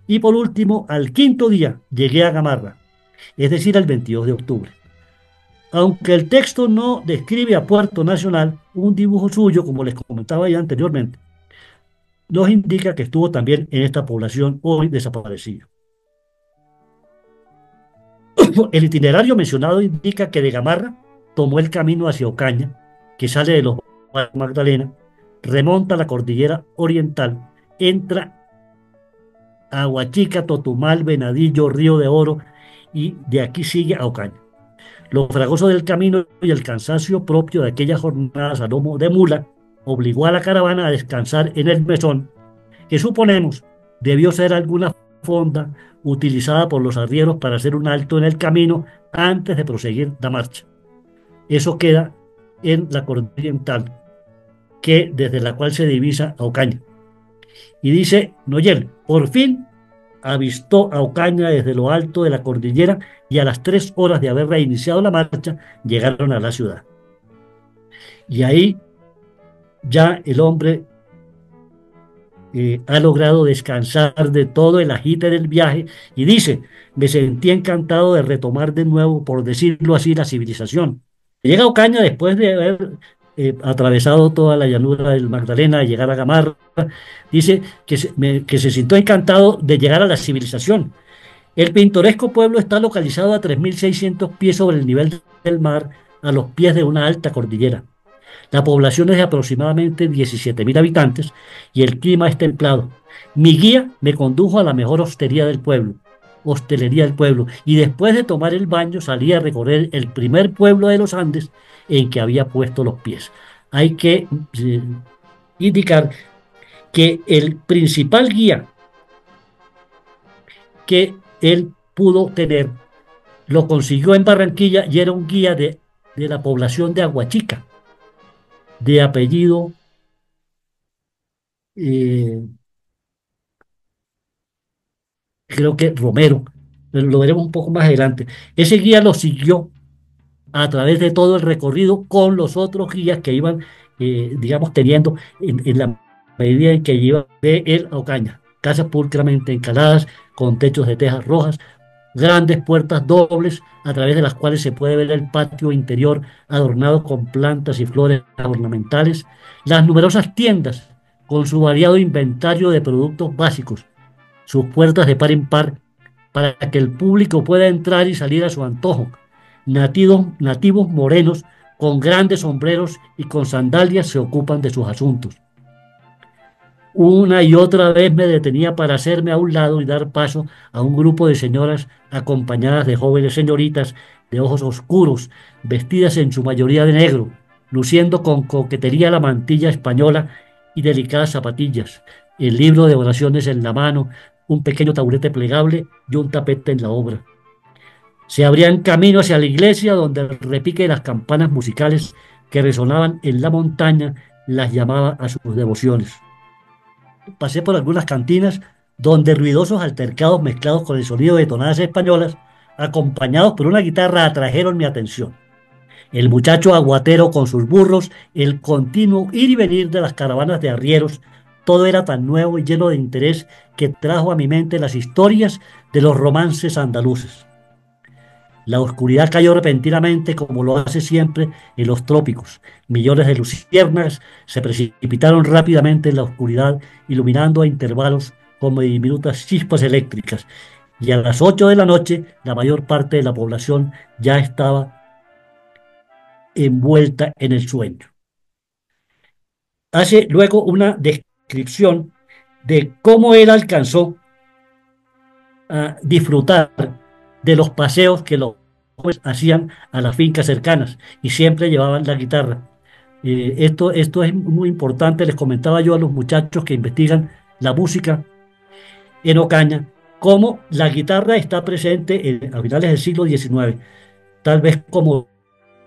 y por último, al quinto día llegué a Gamarra, es decir, el 22 de octubre. Aunque el texto no describe a Puerto Nacional, un dibujo suyo, como les comentaba ya anteriormente, nos indica que estuvo también en esta población hoy desaparecida. El itinerario mencionado indica que de Gamarra tomó el camino hacia Ocaña, que sale de los Magdalena, remonta la cordillera oriental, entra a Huachica, Totumal, Venadillo, Río de Oro y de aquí sigue a Ocaña. Lo fragoso del camino y el cansancio propio de aquellas jornadas a lomo de mula obligó a la caravana a descansar en el mesón, que suponemos debió ser alguna fonda utilizada por los arrieros para hacer un alto en el camino antes de proseguir la marcha. Eso queda en la cordillera oriental, que desde la cual se divisa a Ocaña. Y dice Noyel, por fin avistó a Ocaña desde lo alto de la cordillera y a las 3 horas de haber reiniciado la marcha llegaron a la ciudad. Y ahí ya el hombre ha logrado descansar de todo el agite del viaje y dice, me sentí encantado de retomar de nuevo, por decirlo así, la civilización. Llega a Ocaña después de haber atravesado toda la llanura del Magdalena, de llegar a Gamarra, dice que se sintió encantado de llegar a la civilización. El pintoresco pueblo está localizado a 3.600 pies sobre el nivel del mar, a los pies de una alta cordillera. La población es de aproximadamente 17.000 habitantes y el clima es templado. Mi guía me condujo a la mejor hostelería del pueblo, y después de tomar el baño salí a recorrer el primer pueblo de los Andes en que había puesto los pies. Hay que indicar que el principal guía que él pudo tener lo consiguió en Barranquilla y era un guía de la población de Aguachica, de apellido eh, creo que Romero, pero lo veremos un poco más adelante. Ese guía lo siguió a través de todo el recorrido con los otros guías que iban, digamos, teniendo en la medida en que iba de él a Ocaña. Casas pulcramente encaladas, con techos de tejas rojas, grandes puertas dobles a través de las cuales se puede ver el patio interior adornado con plantas y flores ornamentales, las numerosas tiendas con su variado inventario de productos básicos, sus puertas de par en par para que el público pueda entrar y salir a su antojo. Nativos morenos con grandes sombreros y con sandalias se ocupan de sus asuntos. Una y otra vez me detenía para hacerme a un lado y dar paso a un grupo de señoras acompañadas de jóvenes señoritas de ojos oscuros, vestidas en su mayoría de negro, luciendo con coquetería la mantilla española y delicadas zapatillas, el libro de oraciones en la mano, un pequeño taburete plegable y un tapete en la obra. Se abrían camino hacia la iglesia donde el repique de las campanas musicales que resonaban en la montaña las llamaba a sus devociones. Pasé por algunas cantinas donde ruidosos altercados mezclados con el sonido de tonadas españolas, acompañados por una guitarra, atrajeron mi atención. El muchacho aguatero con sus burros, el continuo ir y venir de las caravanas de arrieros, todo era tan nuevo y lleno de interés que trajo a mi mente las historias de los romances andaluces. La oscuridad cayó repentinamente como lo hace siempre en los trópicos. Millones de luciérnagas se precipitaron rápidamente en la oscuridad, iluminando a intervalos como diminutas chispas eléctricas. Y a las 8 de la noche, la mayor parte de la población ya estaba envuelta en el sueño. Hace luego una descripción de cómo él alcanzó a disfrutar de los paseos que los jóvenes hacían a las fincas cercanas y siempre llevaban la guitarra. Esto es muy importante, les comentaba yo a los muchachos que investigan la música en Ocaña, cómo la guitarra está presente a finales del siglo XIX, tal vez como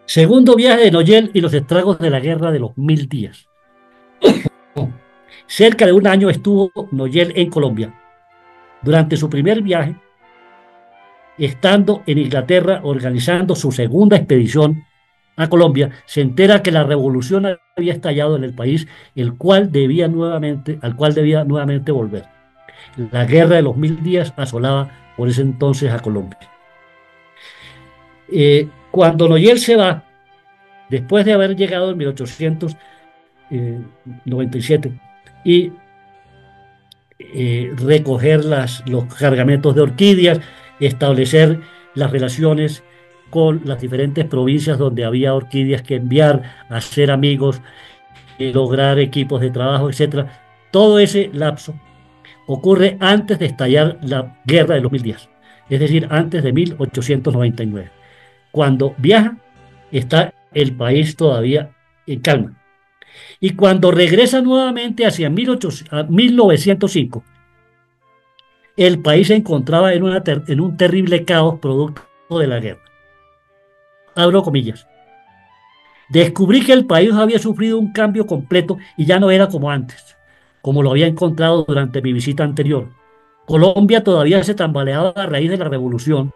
segundo viaje de Noyel y los estragos de la Guerra de los 1000 días. Cerca de un año estuvo Noyel en Colombia. Durante su primer viaje, estando en Inglaterra organizando su segunda expedición a Colombia, se entera que la revolución había estallado en el país, al cual debía nuevamente volver. La guerra de los 1000 días asolaba por ese entonces a Colombia. Cuando Noyel se va, después de haber llegado en 1897 y recoger los cargamentos de orquídeas, establecer las relaciones con las diferentes provincias donde había orquídeas que enviar, hacer amigos, lograr equipos de trabajo, etcétera. Todo ese lapso ocurre antes de estallar la guerra de los 1000 días, es decir, antes de 1899. Cuando viaja, está el país todavía en calma. Y cuando regresa nuevamente hacia 1905, el país se encontraba en un terrible caos producto de la guerra. Abro comillas. Descubrí que el país había sufrido un cambio completo y ya no era como antes, como lo había encontrado durante mi visita anterior. Colombia todavía se tambaleaba a raíz de la revolución,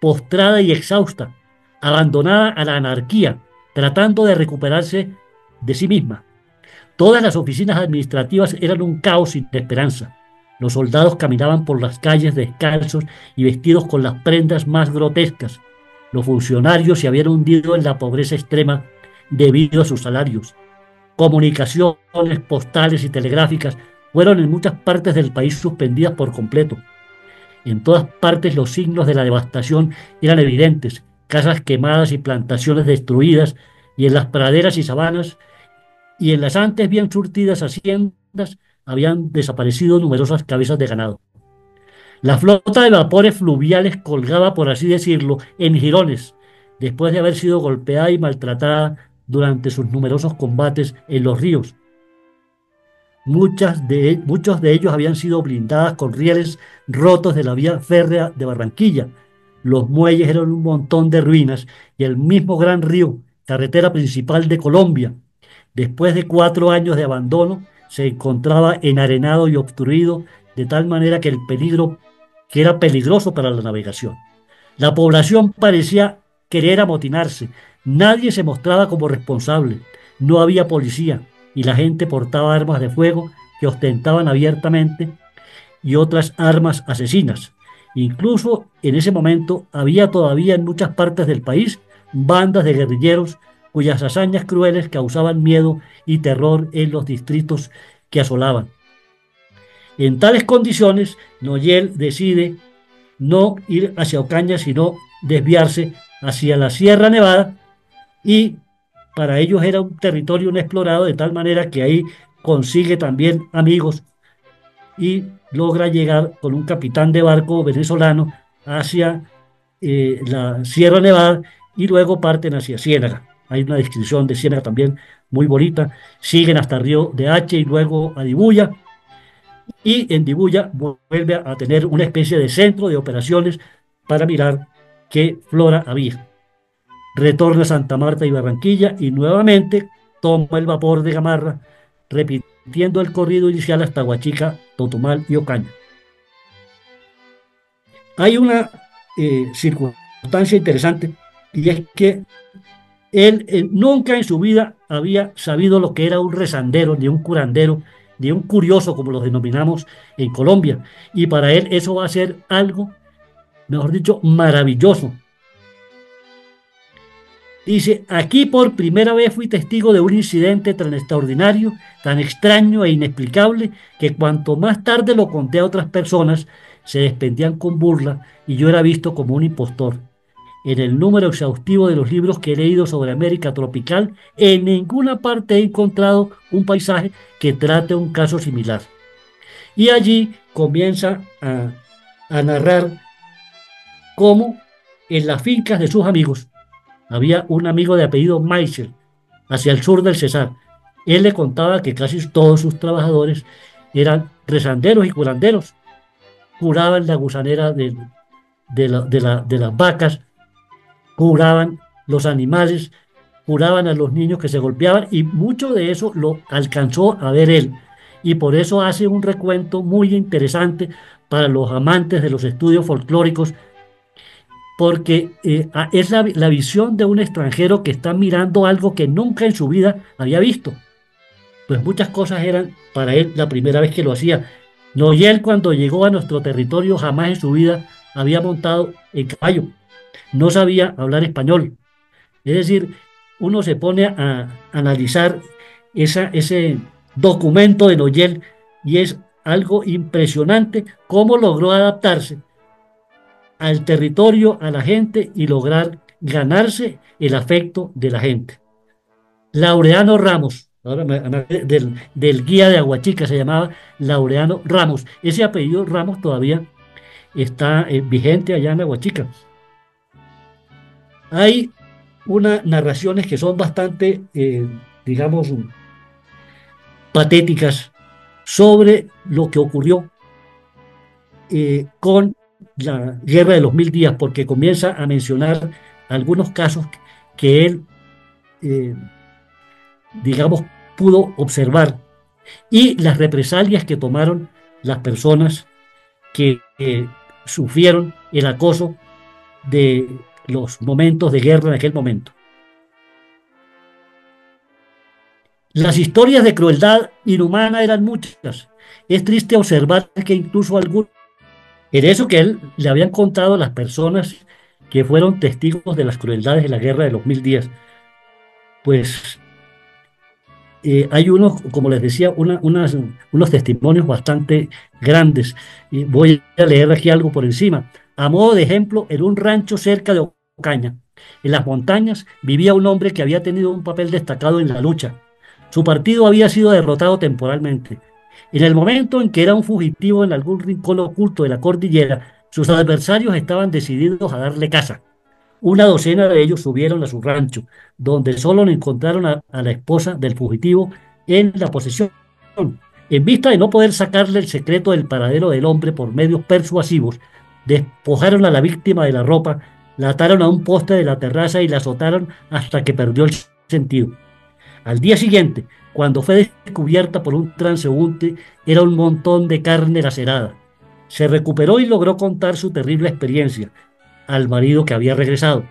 postrada y exhausta, abandonada a la anarquía, tratando de recuperarse de sí misma. Todas las oficinas administrativas eran un caos sin esperanza. Los soldados caminaban por las calles descalzos y vestidos con las prendas más grotescas. Los funcionarios se habían hundido en la pobreza extrema debido a sus salarios. Comunicaciones postales y telegráficas fueron en muchas partes del país suspendidas por completo. En todas partes los signos de la devastación eran evidentes: casas quemadas y plantaciones destruidas, y en las praderas y sabanas y en las antes bien surtidas haciendas habían desaparecido numerosas cabezas de ganado. La flota de vapores fluviales colgaba, por así decirlo, en jirones, después de haber sido golpeada y maltratada durante sus numerosos combates en los ríos. Muchos de ellos habían sido blindadas con rieles rotos de la vía férrea de Barranquilla. Los muelles eran un montón de ruinas y el mismo gran río, carretera principal de Colombia, después de 4 años de abandono, se encontraba enarenado y obstruido de tal manera que era peligroso para la navegación. La población parecía querer amotinarse. Nadie se mostraba como responsable. No había policía y la gente portaba armas de fuego que ostentaban abiertamente y otras armas asesinas. Incluso en ese momento había todavía en muchas partes del país bandas de guerrilleros cuyas hazañas crueles causaban miedo y terror en los distritos que asolaban. En tales condiciones, Noyel decide no ir hacia Ocaña, sino desviarse hacia la Sierra Nevada, y para ellos era un territorio inexplorado, de tal manera que ahí consigue también amigos y logra llegar con un capitán de barco venezolano hacia la Sierra Nevada y luego parten hacia Ciénaga. Hay una descripción de Ciénaga también muy bonita. Siguen hasta Río de Hache y luego a Dibuya, y en Dibuya vuelve a tener una especie de centro de operaciones para mirar qué flora había. Retorna a Santa Marta y Barranquilla y nuevamente toma el vapor de Gamarra, repitiendo el corrido inicial hasta Huachica, Totumal y Ocaña. Hay una circunstancia interesante, y es que él nunca en su vida había sabido lo que era un rezandero, ni un curandero, ni un curioso, como los denominamos en Colombia. Y para él eso va a ser algo, mejor dicho, maravilloso. Dice: aquí por primera vez fui testigo de un incidente tan extraordinario, tan extraño e inexplicable, que cuanto más tarde lo conté a otras personas, se despedían con burla y yo era visto como un impostor. En el número exhaustivo de los libros que he leído sobre América tropical, en ninguna parte he encontrado un paisaje que trate un caso similar. Y allí comienza a narrar cómo en las fincas de sus amigos había un amigo de apellido Meiser, hacia el sur del Cesar. Él le contaba que casi todos sus trabajadores eran rezanderos y curanderos. Curaban la gusanera de las vacas, curaban los animales, curaban a los niños que se golpeaban, y mucho de eso lo alcanzó a ver él. y por eso hace un recuento muy interesante para los amantes de los estudios folclóricos, porque es la visión de un extranjero que está mirando algo que nunca en su vida había visto. Pues muchas cosas eran para él la primera vez que lo hacía. Noyel, cuando llegó a nuestro territorio, jamás en su vida había montado en caballo, no sabía hablar español. Es decir, uno se pone a analizar ese documento de Noyel y es algo impresionante cómo logró adaptarse al territorio, a la gente y lograr ganarse el afecto de la gente. Laureano Ramos, del guía de Aguachica se llamaba Laureano Ramos. Ese apellido Ramos todavía está vigente allá en Aguachica. Hay unas narraciones que son bastante, digamos, patéticas sobre lo que ocurrió con la Guerra de los Mil Días, porque comienza a mencionar algunos casos que él, eh, digamos, pudo observar y las represalias que tomaron las personas que sufrieron el acoso de los momentos de guerra en aquel momento. Las historias de crueldad inhumana eran muchas. Es triste observar que incluso algunos, en eso que él le habían contado las personas que fueron testigos de las crueldades de la guerra de los 1000 días, pues hay unos, como les decía, unos testimonios bastante grandes. Y voy a leer aquí algo por encima. A modo de ejemplo, en un rancho cerca de Ocaña, en las montañas, vivía un hombre que había tenido un papel destacado en la lucha. Su partido había sido derrotado temporalmente. En el momento en que era un fugitivo en algún rincón oculto de la cordillera, sus adversarios estaban decididos a darle caza. Una docena de ellos subieron a su rancho, donde solo le encontraron a la esposa del fugitivo en la posesión. En vista de no poder sacarle el secreto del paradero del hombre por medios persuasivos, despojaron a la víctima de la ropa, la ataron a un poste de la terraza y la azotaron hasta que perdió el sentido. Al día siguiente, cuando fue descubierta por un transeúnte, era un montón de carne lacerada. Se recuperó y logró contar su terrible experiencia al marido que había regresado.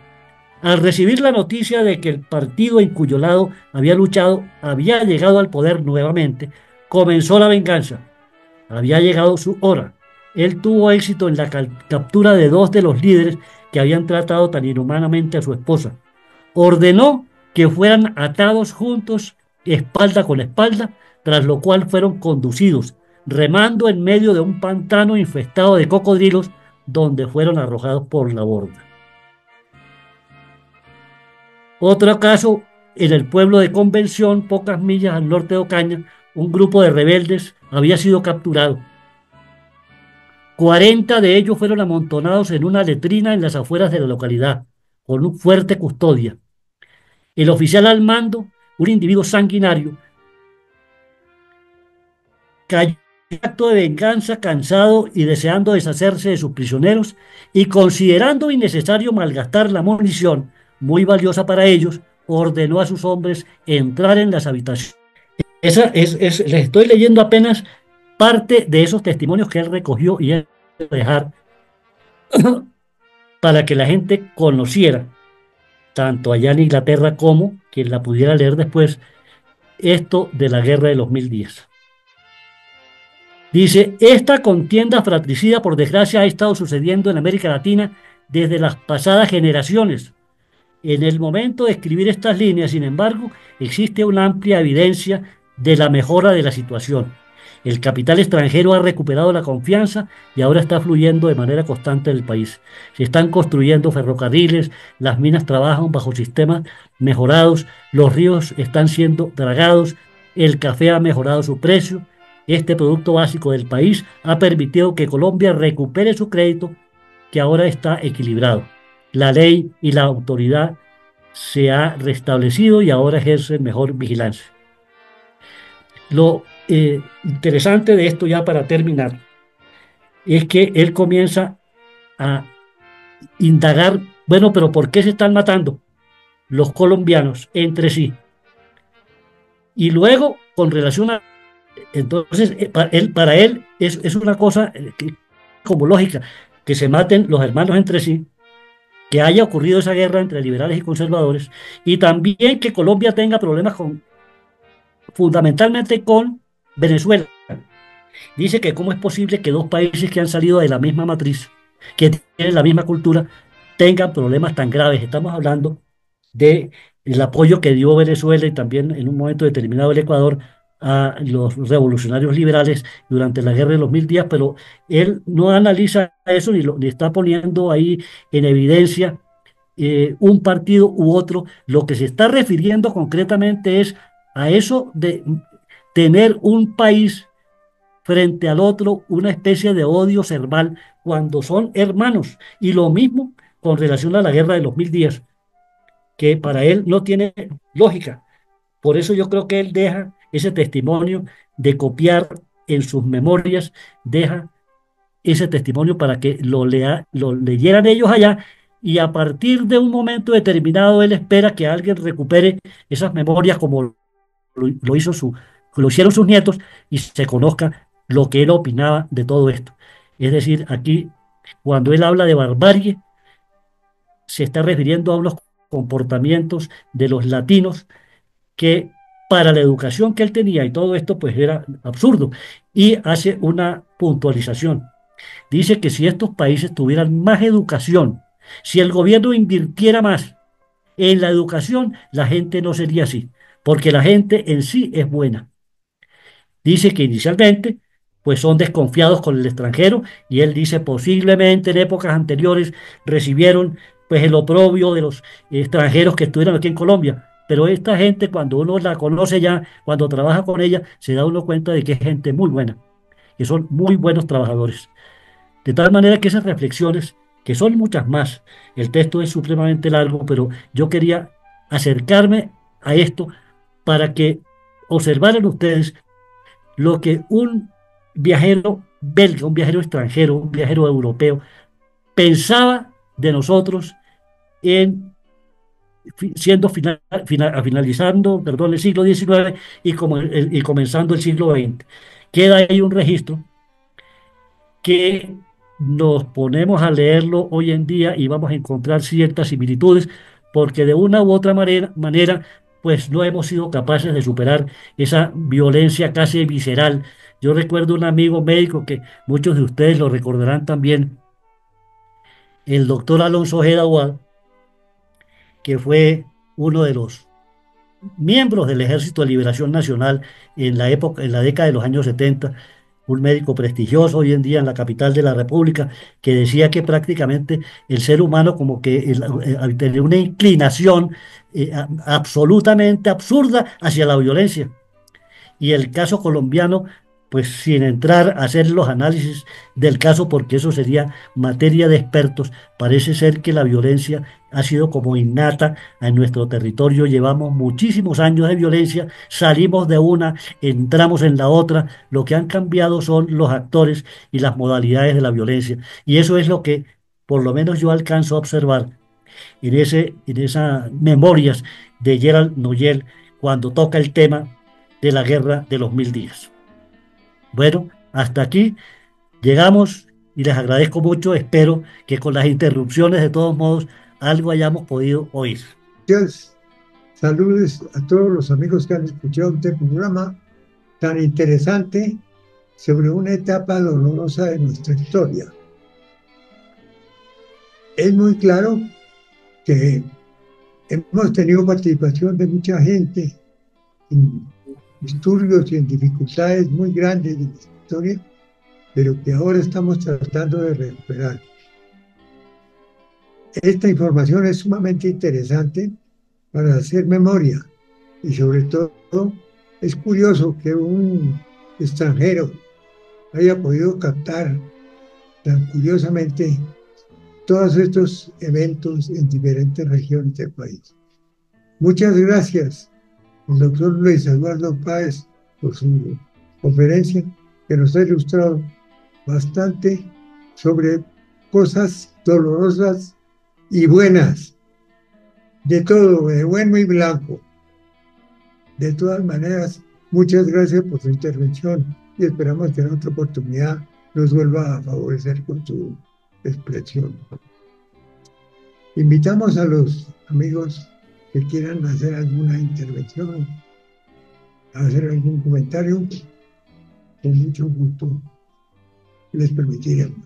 Al recibir la noticia de que el partido en cuyo lado había luchado había llegado al poder nuevamente, comenzó la venganza. Había llegado su hora. Él tuvo éxito en la captura de dos de los líderes que habían tratado tan inhumanamente a su esposa. Ordenó que fueran atados juntos, espalda con espalda, tras lo cual fueron conducidos, remando en medio de un pantano infestado de cocodrilos, donde fueron arrojados por la borda. Otro caso, en el pueblo de Convención, pocas millas al norte de Ocaña, un grupo de rebeldes había sido capturado. 40 de ellos fueron amontonados en una letrina en las afueras de la localidad, con un fuerte custodia. El oficial al mando, un individuo sanguinario, cayó en acto de venganza, cansado y deseando deshacerse de sus prisioneros, y considerando innecesario malgastar la munición, muy valiosa para ellos, ordenó a sus hombres entrar en las habitaciones. Les estoy leyendo apenas parte de esos testimonios que él recogió y él dejar para que la gente conociera, tanto allá en Inglaterra como quien la pudiera leer después, esto de la guerra de los 1000 días. Dice, esta contienda fratricida por desgracia ha estado sucediendo en América Latina desde las pasadas generaciones. En el momento de escribir estas líneas, sin embargo, existe una amplia evidencia de la mejora de la situación. El capital extranjero ha recuperado la confianza y ahora está fluyendo de manera constante en el país. Se están construyendo ferrocarriles, las minas trabajan bajo sistemas mejorados, los ríos están siendo dragados, el café ha mejorado su precio. Este producto básico del país ha permitido que Colombia recupere su crédito, que ahora está equilibrado. La ley y la autoridad se ha restablecido y ahora ejerce mejor vigilancia. Lo interesante de esto, ya para terminar, es que él comienza a indagar, bueno, pero ¿por qué se están matando los colombianos entre sí? Y luego, con relación a Entonces, para él es una cosa como lógica, que se maten los hermanos entre sí, que haya ocurrido esa guerra entre liberales y conservadores, y también que Colombia tenga problemas fundamentalmente con Venezuela. Dice que cómo es posible que dos países que han salido de la misma matriz, que tienen la misma cultura, tengan problemas tan graves. Estamos hablando del apoyo que dio Venezuela y también en un momento determinado el Ecuador a los revolucionarios liberales durante la guerra de los 1000 días, pero él no analiza eso ni está poniendo ahí en evidencia un partido u otro. Lo que se está refiriendo concretamente es a eso de tener un país frente al otro una especie de odio cerval cuando son hermanos. Y lo mismo con relación a la guerra de los 1000 días, que para él no tiene lógica. Por eso yo creo que él deja ese testimonio de copiar en sus memorias, deja ese testimonio para que lo leyeran ellos allá, y a partir de un momento determinado él espera que alguien recupere esas memorias como lo hizo lo hicieron sus nietos, y se conozca lo que él opinaba de todo esto. Es decir, aquí, cuando él habla de barbarie, se está refiriendo a unos comportamientos de los latinos que para la educación que él tenía y todo esto, pues era absurdo. Y hace una puntualización. Dice que si estos países tuvieran más educación, si el gobierno invirtiera más en la educación, la gente no sería así, porque la gente en sí es buena. Dice que inicialmente pues son desconfiados con el extranjero, y él dice posiblemente en épocas anteriores recibieron pues el oprobio de los extranjeros que estuvieron aquí en Colombia, pero esta gente, cuando uno la conoce ya, cuando trabaja con ella, se da uno cuenta de que es gente muy buena, que son muy buenos trabajadores. De tal manera que esas reflexiones, que son muchas más, el texto es supremamente largo, pero yo quería acercarme a esto para que observaran ustedes lo que un viajero belga, un viajero extranjero, un viajero europeo, pensaba de nosotros en finalizando, perdón, el siglo XIX y comenzando el siglo XX. Queda ahí un registro que nos ponemos a leerlo hoy en día y vamos a encontrar ciertas similitudes, porque de una u otra manera, pues no hemos sido capaces de superar esa violencia casi visceral. Yo recuerdo un amigo médico que muchos de ustedes lo recordarán también, el doctor Alonso Ojeda Aguad, que fue uno de los miembros del Ejército de Liberación Nacional en la época, en la década de los años 70, un médico prestigioso hoy en día en la capital de la República, que decía que prácticamente el ser humano como que tenía una inclinación absolutamente absurda hacia la violencia. Y el caso colombiano, pues sin entrar a hacer los análisis del caso, porque eso sería materia de expertos, parece ser que la violencia ha sido como innata en nuestro territorio. Llevamos muchísimos años de violencia, salimos de una, entramos en la otra. Lo que han cambiado son los actores y las modalidades de la violencia. Y eso es lo que por lo menos yo alcanzo a observar en esas memorias de Gerald Noyel cuando toca el tema de la guerra de los 1000 días. Bueno, hasta aquí llegamos y les agradezco mucho. Espero que con las interrupciones de todos modos algo hayamos podido oír. Gracias. Saludos a todos los amigos que han escuchado este programa tan interesante sobre una etapa dolorosa de nuestra historia. Es muy claro que hemos tenido participación de mucha gente en disturbios y en dificultades muy grandes de la historia, pero que ahora estamos tratando de recuperar. Esta información es sumamente interesante para hacer memoria, y sobre todo es curioso que un extranjero haya podido captar tan curiosamente todos estos eventos en diferentes regiones del país. Muchas gracias al doctor Luis Eduardo Páez por su conferencia, que nos ha ilustrado bastante sobre cosas dolorosas y buenas, de todo, de bueno y blanco. De todas maneras, Muchas gracias por su intervención y esperamos que en otra oportunidad nos vuelva a favorecer con su expresión. Invitamos a los amigos que quieran hacer alguna intervención, hacer algún comentario, con mucho gusto les permitiremos.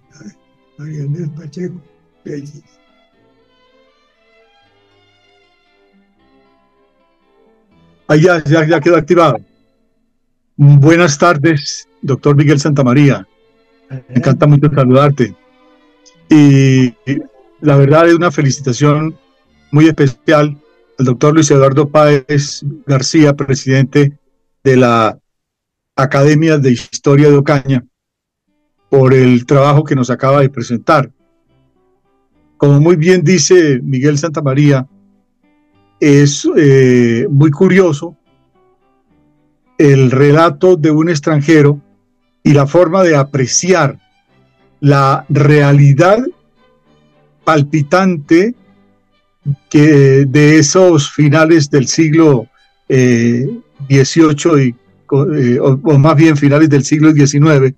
María Andrés Pacheco, gracias. Ahí ya quedó activado. Buenas tardes, doctor Miguel Santamaría. Me encanta mucho saludarte. Y la verdad es una felicitación muy especial al doctor Luis Eduardo Páez García, presidente de la Academia de Historia de Ocaña, por el trabajo que nos acaba de presentar. Como muy bien dice Miguel Santamaría, es muy curioso el relato de un extranjero y la forma de apreciar la realidad palpitante de esos finales del siglo XVIII, o más bien finales del siglo XIX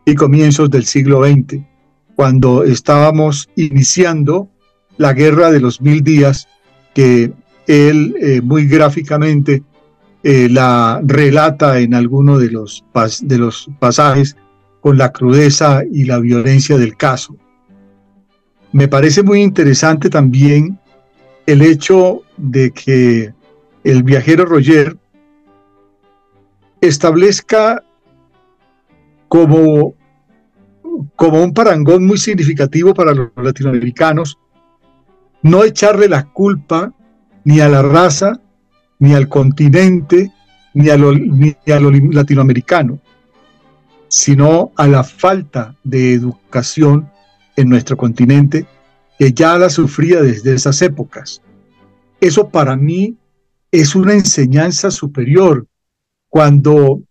y comienzos del siglo XX, cuando estábamos iniciando la Guerra de los 1000 días, que él muy gráficamente la relata en alguno de los pasajes con la crudeza y la violencia del caso. Me parece muy interesante también el hecho de que el viajero Roger establezca como un parangón muy significativo para los latinoamericanos, no echarle la culpa ni a la raza, ni al continente, ni a lo latinoamericano, sino a la falta de educación en nuestro continente, que ya la sufría desde esas épocas. Eso para mí es una enseñanza superior, cuando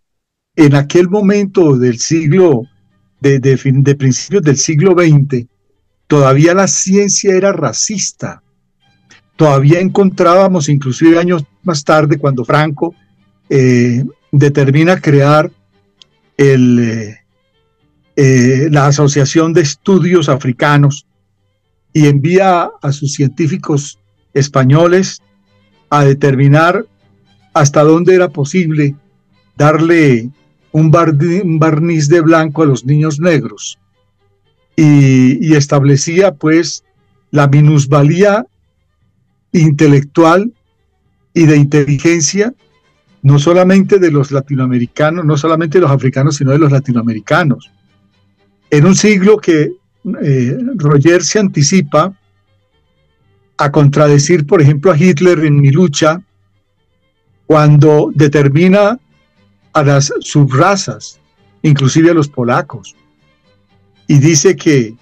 en aquel momento del siglo, de principios del siglo XX, todavía la ciencia era racista. Todavía encontrábamos, inclusive años más tarde, cuando Franco determina crear la Asociación de Estudios Africanos y envía a sus científicos españoles a determinar hasta dónde era posible darle un barniz de blanco a los niños negros, y establecía pues la minusvalía intelectual y de inteligencia, no solamente de los latinoamericanos, no solamente de los africanos, sino de los latinoamericanos. En un siglo que Roger se anticipa a contradecir, por ejemplo, a Hitler en Mi lucha, cuando determina a las subrazas, inclusive a los polacos, y dice que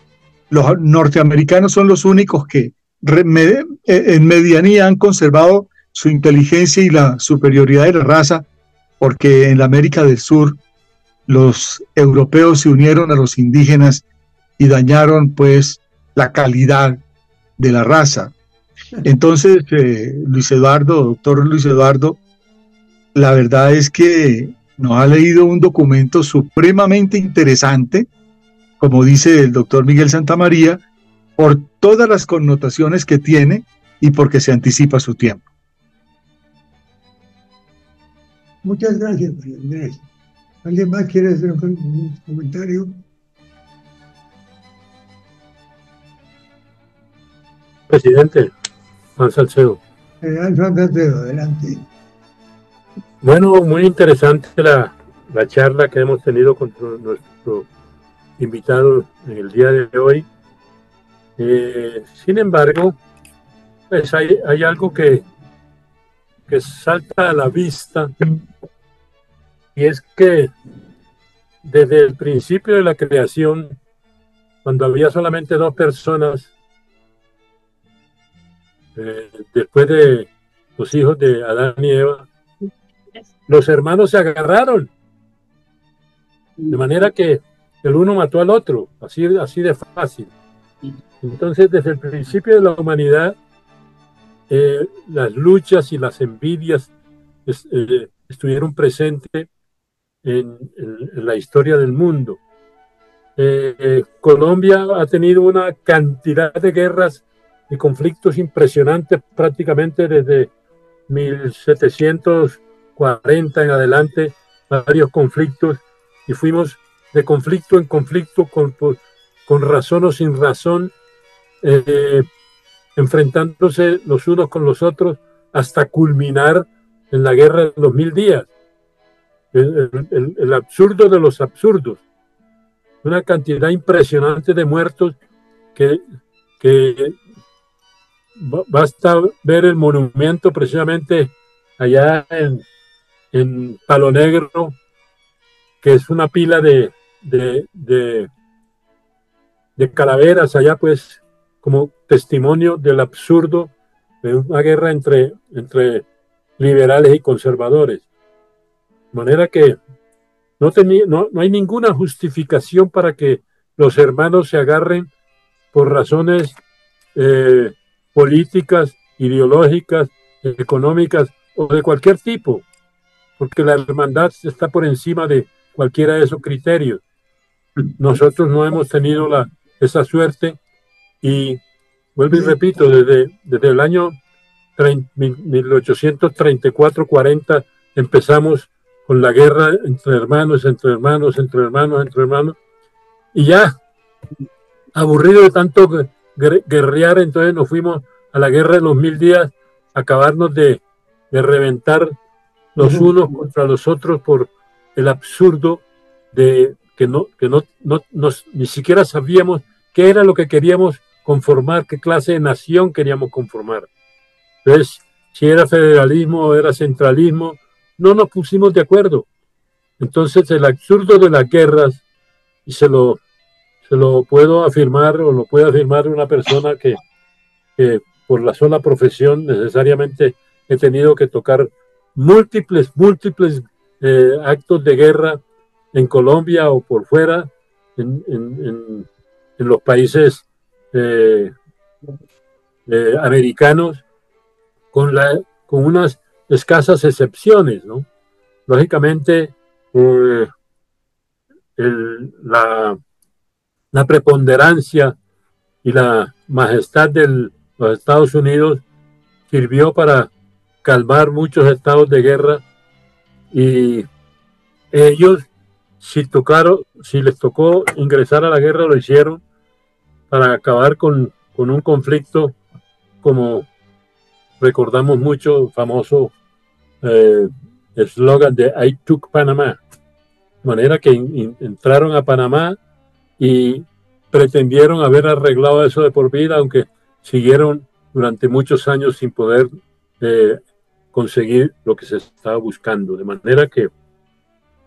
los norteamericanos son los únicos que en medianía han conservado su inteligencia y la superioridad de la raza, porque en la América del Sur los europeos se unieron a los indígenas y dañaron pues la calidad de la raza. Entonces, doctor Luis Eduardo, la verdad es que nos ha leído un documento supremamente interesante, como dice el doctor Miguel Santamaría, por todas las connotaciones que tiene y porque se anticipa su tiempo. Muchas gracias, María Andrés. ¿Alguien más quiere hacer un comentario? Presidente, Juan Salcedo. Juan Salcedo, adelante. Bueno, muy interesante la charla que hemos tenido con nuestro invitado en el día de hoy. Sin embargo, pues hay algo que salta a la vista, y es que desde el principio de la creación, cuando había solamente 2 personas, después de los hijos de Adán y Eva, los hermanos se agarraron, de manera que el uno mató al otro, así de fácil. Entonces, desde el principio de la humanidad, las luchas y las envidias estuvieron presentes en la historia del mundo. Colombia ha tenido una cantidad de guerras y conflictos impresionantes prácticamente desde 1740 en adelante, varios conflictos, y fuimos de conflicto en conflicto con razón o sin razón, enfrentándose los unos con los otros hasta culminar en la guerra de los 1000 días. El absurdo de los absurdos. Una cantidad impresionante de muertos que basta ver el monumento precisamente allá en Palo Negro, que es una pila de calaveras allá, pues, como testimonio del absurdo de una guerra entre liberales y conservadores. De manera que no hay ninguna justificación para que los hermanos se agarren por razones políticas, ideológicas, económicas o de cualquier tipo, porque la hermandad está por encima de cualquiera de esos criterios. Nosotros no hemos tenido esa suerte, y vuelvo y repito, desde el año 1834-40 empezamos con la guerra entre hermanos, y ya aburrido de tanto guerrear, entonces nos fuimos a la guerra de los 1000 días, acabarnos de reventar los unos contra los otros por el absurdo de que ni siquiera sabíamos qué era lo que queríamos conformar, qué clase de nación queríamos conformar. Entonces, si era federalismo o era centralismo, no nos pusimos de acuerdo. Entonces, el absurdo de las guerras, y se lo puedo afirmar, o lo puede afirmar una persona que por la sola profesión necesariamente he tenido que tocar múltiples actos de guerra en Colombia o por fuera, en los países americanos, con unas escasas excepciones, ¿no? Lógicamente, la preponderancia y la majestad de los Estados Unidos sirvió para calmar muchos estados de guerra, y ellos, si les tocó ingresar a la guerra, lo hicieron para acabar con un conflicto, como recordamos mucho, famoso eslogan de I took Panama. De manera que entraron a Panamá y pretendieron haber arreglado eso de por vida, aunque siguieron durante muchos años sin poder conseguir lo que se estaba buscando. De manera que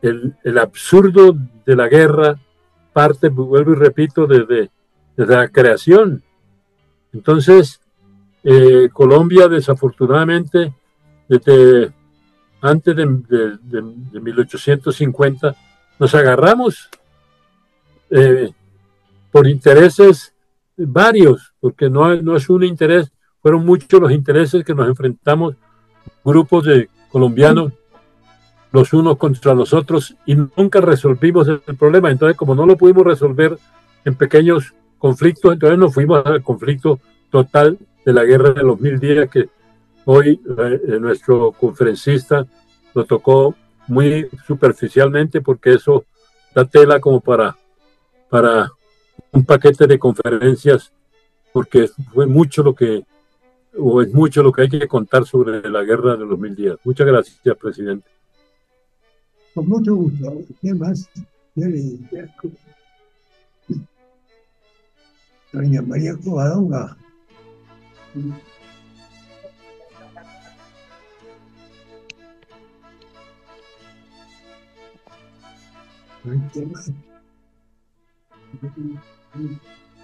el absurdo de la guerra parte, vuelvo y repito, desde la creación. Entonces, Colombia, desafortunadamente, desde antes de 1850, nos agarramos por intereses varios, porque no es un interés, fueron muchos los intereses que nos enfrentamos, grupos de colombianos, los unos contra los otros, y nunca resolvimos el problema. Entonces, como no lo pudimos resolver en pequeños conflictos, entonces nos fuimos al conflicto total de la guerra de los 1000 días, que hoy nuestro conferencista lo tocó muy superficialmente, porque eso da tela como para un paquete de conferencias, porque fue mucho es mucho lo que hay que contar sobre la guerra de los 1000 días. Muchas gracias, presidente. Con mucho gusto. ¿Qué más? Doña María Covadonga.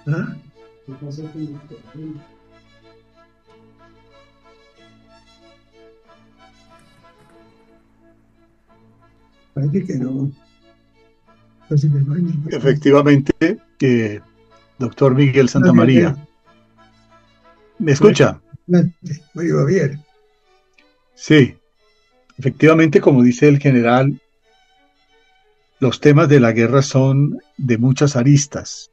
¿Ah? Parece que no. Efectivamente, doctor Miguel Santamaría. ¿Me escucha? Oye, Javier. Sí. Efectivamente, como dice el general, los temas de la guerra son de muchas aristas.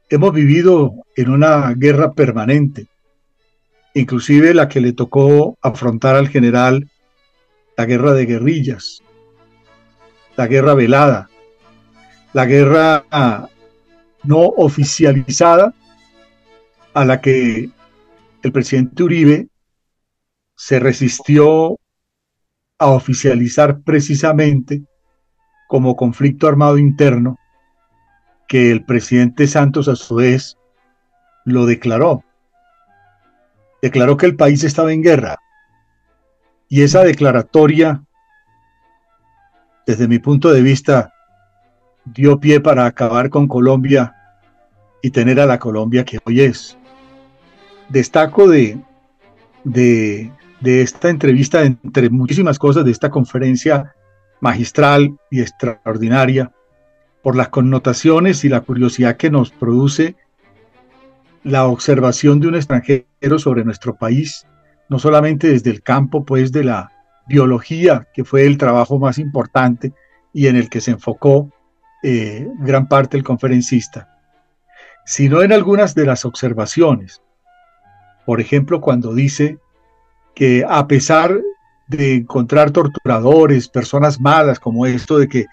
Hemos vivido en una guerra permanente, inclusive la que le tocó afrontar al general, la guerra de guerrillas, la guerra velada, la guerra no oficializada, a la que el presidente Uribe se resistió a oficializar precisamente como conflicto armado interno, que el presidente Santos a su vez lo declaró. Declaró que el país estaba en guerra. Y esa declaratoria, desde mi punto de vista, dio pie para acabar con Colombia y tener a la Colombia que hoy es. Destaco de esta entrevista, entre muchísimas cosas, de esta conferencia magistral y extraordinaria, por las connotaciones y la curiosidad que nos produce la observación de un extranjero sobre nuestro país, no solamente desde el campo pues de la biología, que fue el trabajo más importante y en el que se enfocó gran parte del conferencista, sino en algunas de las observaciones. Por ejemplo, cuando dice que a pesar de encontrar torturadores, personas malas, como esto de que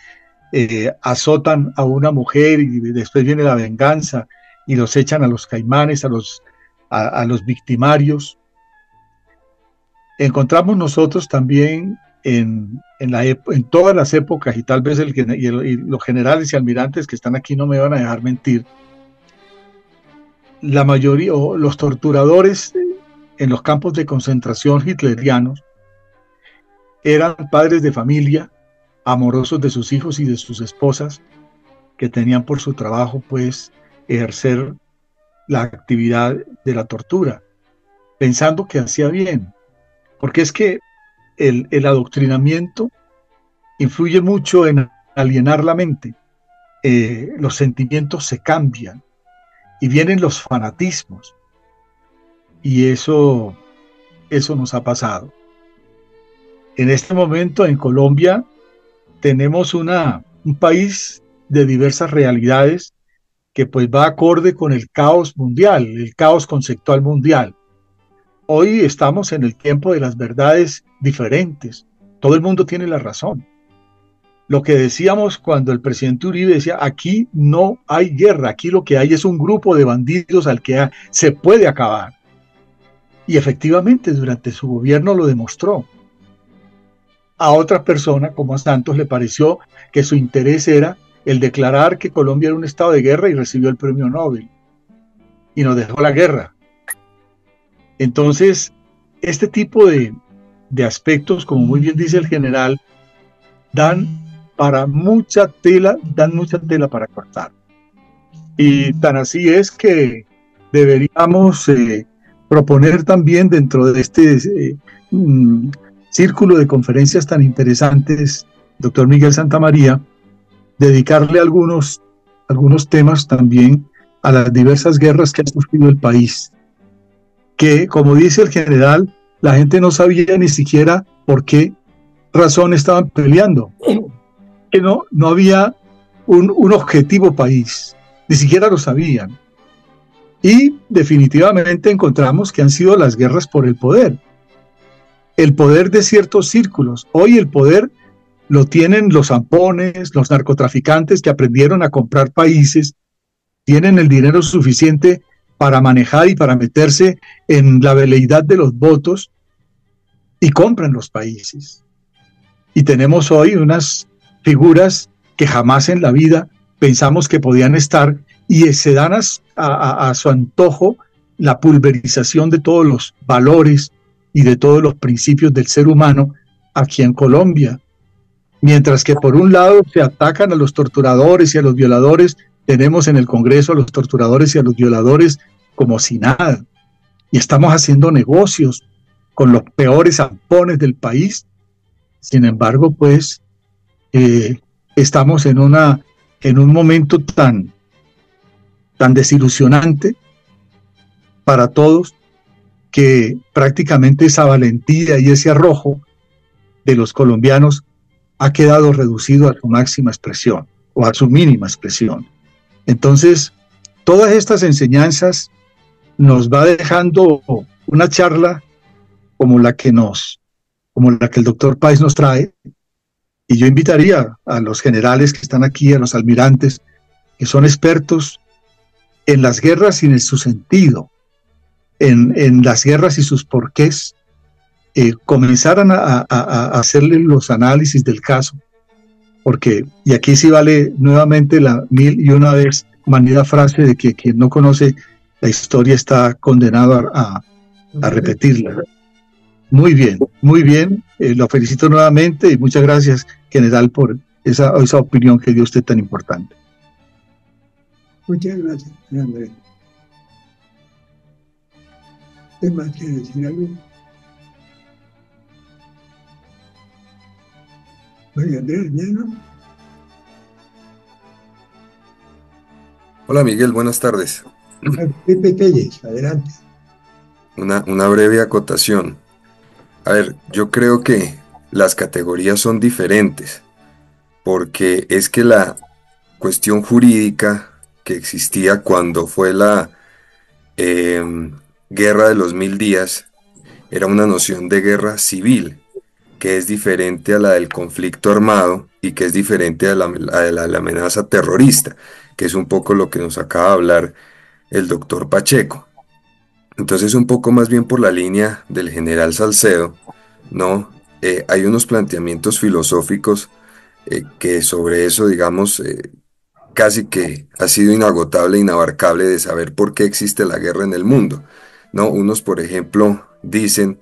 azotan a una mujer y después viene la venganza y los echan a los caimanes, a los victimarios, encontramos nosotros también en todas las épocas, y tal vez los generales y almirantes que están aquí no me van a dejar mentir, la mayoría, o los torturadores en los campos de concentración hitlerianos, eran padres de familia, amorosos de sus hijos y de sus esposas, que tenían por su trabajo pues ejercer la actividad de la tortura, pensando que hacía bien, porque es que el adoctrinamiento influye mucho en alienar la mente. Los sentimientos se cambian y vienen los fanatismos, y eso nos ha pasado. En este momento en Colombia tenemos un país de diversas realidades que pues va acorde con el caos mundial, el caos conceptual mundial. Hoy estamos en el tiempo de las verdades diferentes. Todo el mundo tiene la razón. Lo que decíamos cuando el presidente Uribe decía, aquí no hay guerra, aquí lo que hay es un grupo de bandidos al que se puede acabar. Y efectivamente durante su gobierno lo demostró. A otra persona, como a Santos, le pareció que su interés era el declarar que Colombia era un estado de guerra y recibió el premio Nobel. Y nos dejó la guerra. Entonces, este tipo de aspectos, como muy bien dice el general, dan mucha tela para cortar. Y tan así es que deberíamos proponer también dentro de este círculo de conferencias tan interesantes, doctor Miguel Santamaría, dedicarle algunos temas también a las diversas guerras que ha sufrido el país, que, como dice el general, la gente no sabía ni siquiera por qué razón estaban peleando, que no había un objetivo país, ni siquiera lo sabían. Y definitivamente encontramos que han sido las guerras por el poder de ciertos círculos. Hoy el poder lo tienen los zampones, los narcotraficantes que aprendieron a comprar países, tienen el dinero suficiente para manejar y para meterse en la veleidad de los votos y compran los países. Y tenemos hoy unas figuras que jamás en la vida pensamos que podían estar, y se dan a su antojo la pulverización de todos los valores y de todos los principios del ser humano aquí en Colombia. Mientras que por un lado se atacan a los torturadores y a los violadores, tenemos en el Congreso a los torturadores y a los violadores como si nada. Y estamos haciendo negocios con los peores zampones del país. Sin embargo, pues, estamos en un momento tan desilusionante para todos, que prácticamente esa valentía y ese arrojo de los colombianos ha quedado reducido a su máxima expresión o a su mínima expresión. Entonces, todas estas enseñanzas nos va dejando una charla como la que el doctor Páez nos trae, y yo invitaría a los generales que están aquí, a los almirantes, que son expertos en las guerras y en su sentido, en las guerras y sus porqués, comenzaran a hacerle los análisis del caso, porque, y aquí sí vale nuevamente la mil y una vez manida frase de que quien no conoce la historia está condenado a repetirla. Muy bien, lo felicito nuevamente y muchas gracias, general, por esa opinión que dio usted tan importante. Muchas gracias, Andrés. ¿Qué más quiere decir algo? Oye, Andrés, ¿no? Hola Miguel, buenas tardes. Pepe Telles, adelante. Una breve acotación. A ver, yo creo que las categorías son diferentes, porque es que la cuestión jurídica que existía cuando fue la Guerra de los 1000 días era una noción de guerra civil, que es diferente a la del conflicto armado y que es diferente a la amenaza terrorista, que es un poco lo que nos acaba de hablar el doctor Pacheco. Entonces, un poco más bien por la línea del general Salcedo, ¿no? Hay unos planteamientos filosóficos que sobre eso, digamos, casi que ha sido inagotable, inabarcable de saber por qué existe la guerra en el mundo, ¿no? Unos, por ejemplo, dicen,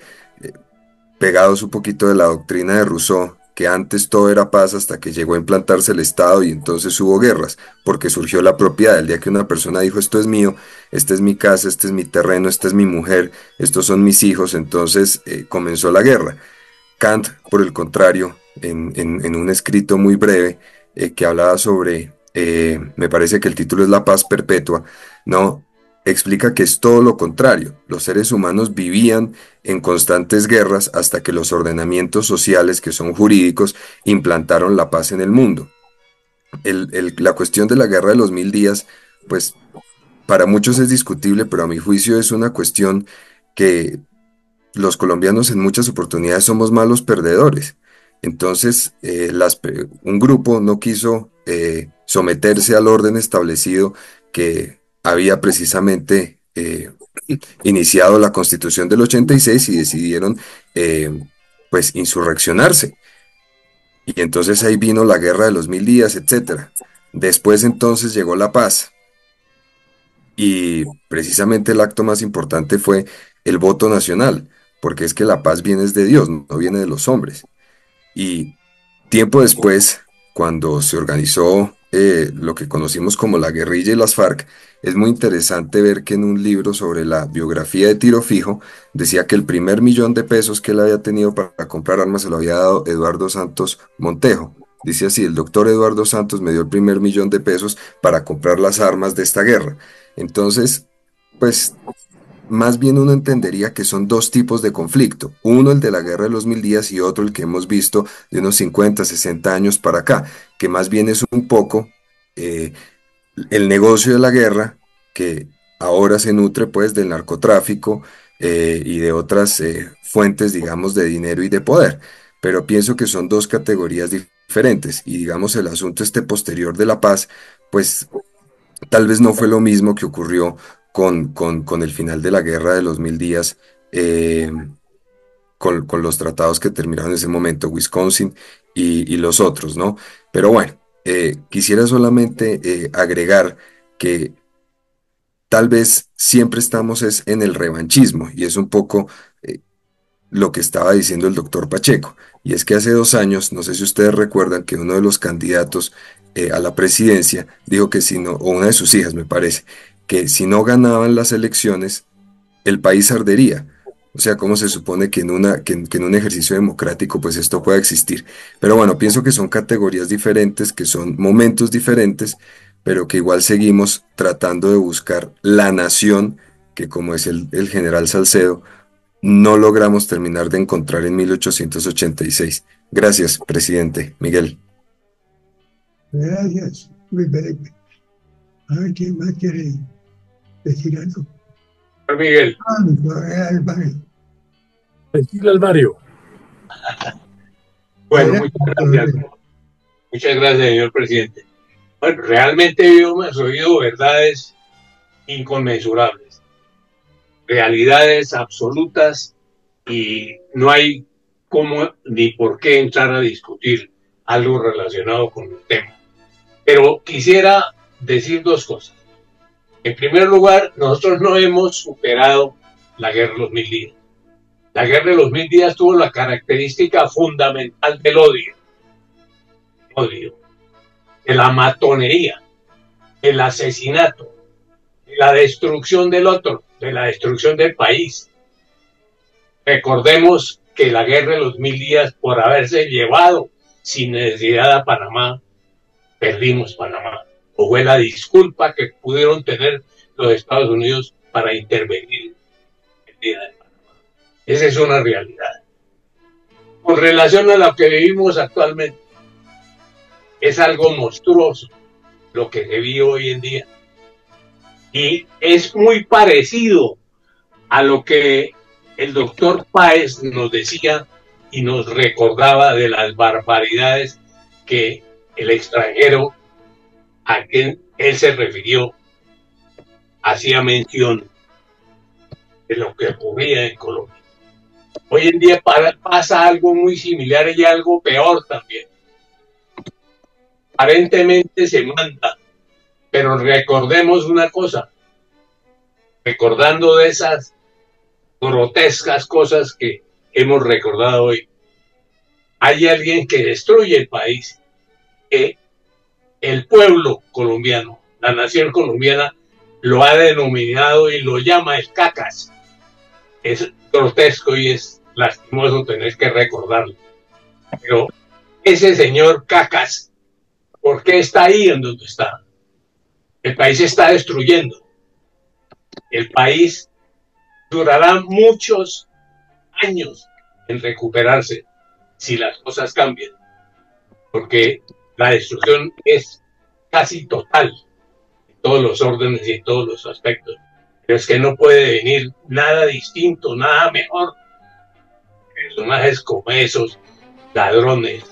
pegados un poquito de la doctrina de Rousseau, que antes todo era paz hasta que llegó a implantarse el Estado y entonces hubo guerras, porque surgió la propiedad. El día que una persona dijo, esto es mío, esta es mi casa, este es mi terreno, esta es mi mujer, estos son mis hijos, entonces comenzó la guerra. Kant, por el contrario, en un escrito muy breve que hablaba sobre, me parece que el título es La paz perpetua, ¿no? Explica que es todo lo contrario. Los seres humanos vivían en constantes guerras hasta que los ordenamientos sociales, que son jurídicos, implantaron la paz en el mundo. La cuestión de la Guerra de los 1000 días, pues para muchos es discutible, pero a mi juicio es una cuestión que los colombianos en muchas oportunidades somos malos perdedores. Entonces, un grupo no quiso someterse al orden establecido que había precisamente iniciado la Constitución del 86 y decidieron pues insurreccionarse. Y entonces ahí vino la Guerra de los 1000 días, etc. Después entonces llegó la paz. Y precisamente el acto más importante fue el voto nacional, porque es que la paz viene de Dios, no viene de los hombres. Y tiempo después, cuando se organizó lo que conocimos como la guerrilla y las FARC, es muy interesante ver que en un libro sobre la biografía de Tiro Fijo, decía que el primer $1.000.000 que él había tenido para comprar armas se lo había dado Eduardo Santos Montejo. Dice así, el doctor Eduardo Santos me dio el primer $1.000.000 para comprar las armas de esta guerra. Entonces, pues más bien uno entendería que son dos tipos de conflicto, uno el de la Guerra de los 1000 días y otro el que hemos visto de unos 50, 60 años para acá, que más bien es un poco el negocio de la guerra, que ahora se nutre pues del narcotráfico y de otras fuentes, digamos, de dinero y de poder, pero pienso que son dos categorías diferentes y digamos el asunto posterior de la paz, pues tal vez no fue lo mismo que ocurrió con el final de la Guerra de los 1000 días, con los tratados que terminaron en ese momento, Wisconsin y los otros, ¿no? Pero bueno, quisiera solamente agregar que tal vez siempre estamos en el revanchismo, y es un poco lo que estaba diciendo el doctor Pacheco, y es que hace 2 años, no sé si ustedes recuerdan que uno de los candidatos a la presidencia dijo que si no, o una de sus hijas me parece, que si no ganaban las elecciones, el país ardería. O sea, ¿cómo se supone que en un ejercicio democrático pues esto pueda existir? Pero bueno, pienso que son categorías diferentes, que son momentos diferentes, pero que igual seguimos tratando de buscar la nación, que como es el general Salcedo, no logramos terminar de encontrar en 1886. Gracias, presidente Miguel. Gracias, Luis Felipe. A ver quién más quiere decir algo. Miguel. Álvaro. Tranquilo, Alvario. Bueno, muchas gracias. Muchas gracias, señor presidente. Bueno, realmente hemos oído verdades inconmensurables, realidades absolutas, y no hay cómo ni por qué entrar a discutir algo relacionado con el tema. Pero quisiera decir dos cosas. En primer lugar, nosotros no hemos superado la guerra de los 1000 días. La guerra de los 1000 días tuvo la característica fundamental del odio, de la matonería, del asesinato, de la destrucción del otro, de la destrucción del país. Recordemos que la guerra de los 1000 días, por haberse llevado sin necesidad a Panamá, perdimos Panamá. O fue la disculpa que pudieron tener los Estados Unidos para intervenir el día de Panamá. Esa es una realidad. Con relación a lo que vivimos actualmente, es algo monstruoso lo que se vive hoy en día. Y es muy parecido a lo que el doctor Páez nos decía y nos recordaba de las barbaridades que el extranjero a quien él se refirió hacía mención de lo que ocurría en Colombia. Hoy en día pasa algo muy similar y algo peor también. Aparentemente se manda, pero recordemos una cosa, recordando de esas grotescas cosas que hemos recordado hoy, hay alguien que destruye el país, que el pueblo colombiano, la nación colombiana, lo ha denominado y lo llama el cacas. Es grotesco y es lastimoso tener que recordarlo. Pero ese señor cacas, ¿por qué está ahí en donde está? El país se está destruyendo. El país durará muchos años en recuperarse si las cosas cambian, porque la destrucción es casi total en todos los órdenes y en todos los aspectos. Pero es que no puede venir nada distinto, nada mejor. Personajes como esos, ladrones,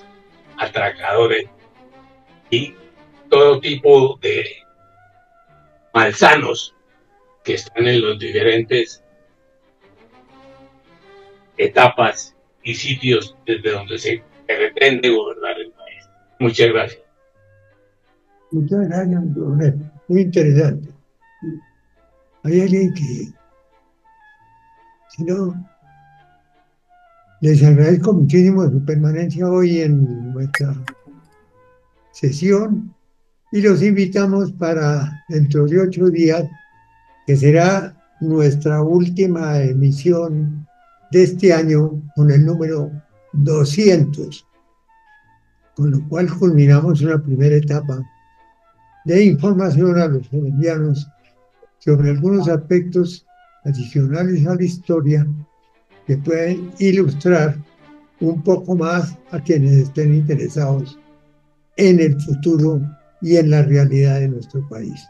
atracadores y todo tipo de malsanos que están en los diferentes etapas y sitios desde donde se pretende gobernar el país. Muchas gracias. Muchas gracias, muy interesante. Hay alguien que, si no, les agradezco muchísimo su permanencia hoy en nuestra sesión y los invitamos para dentro de 8 días, que será nuestra última emisión de este año con el número 200, con lo cual culminamos una primera etapa de información a los colombianos sobre algunos aspectos adicionales a la historia que pueden ilustrar un poco más a quienes estén interesados en el futuro y en la realidad de nuestro país.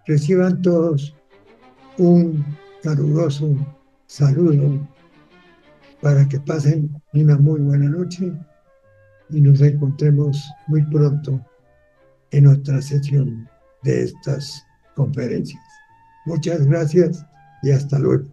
Reciban todos un caluroso saludo para que pasen una muy buena noche y nos encontremos muy pronto en otra sesión de estas conferencias. Muchas gracias y hasta luego.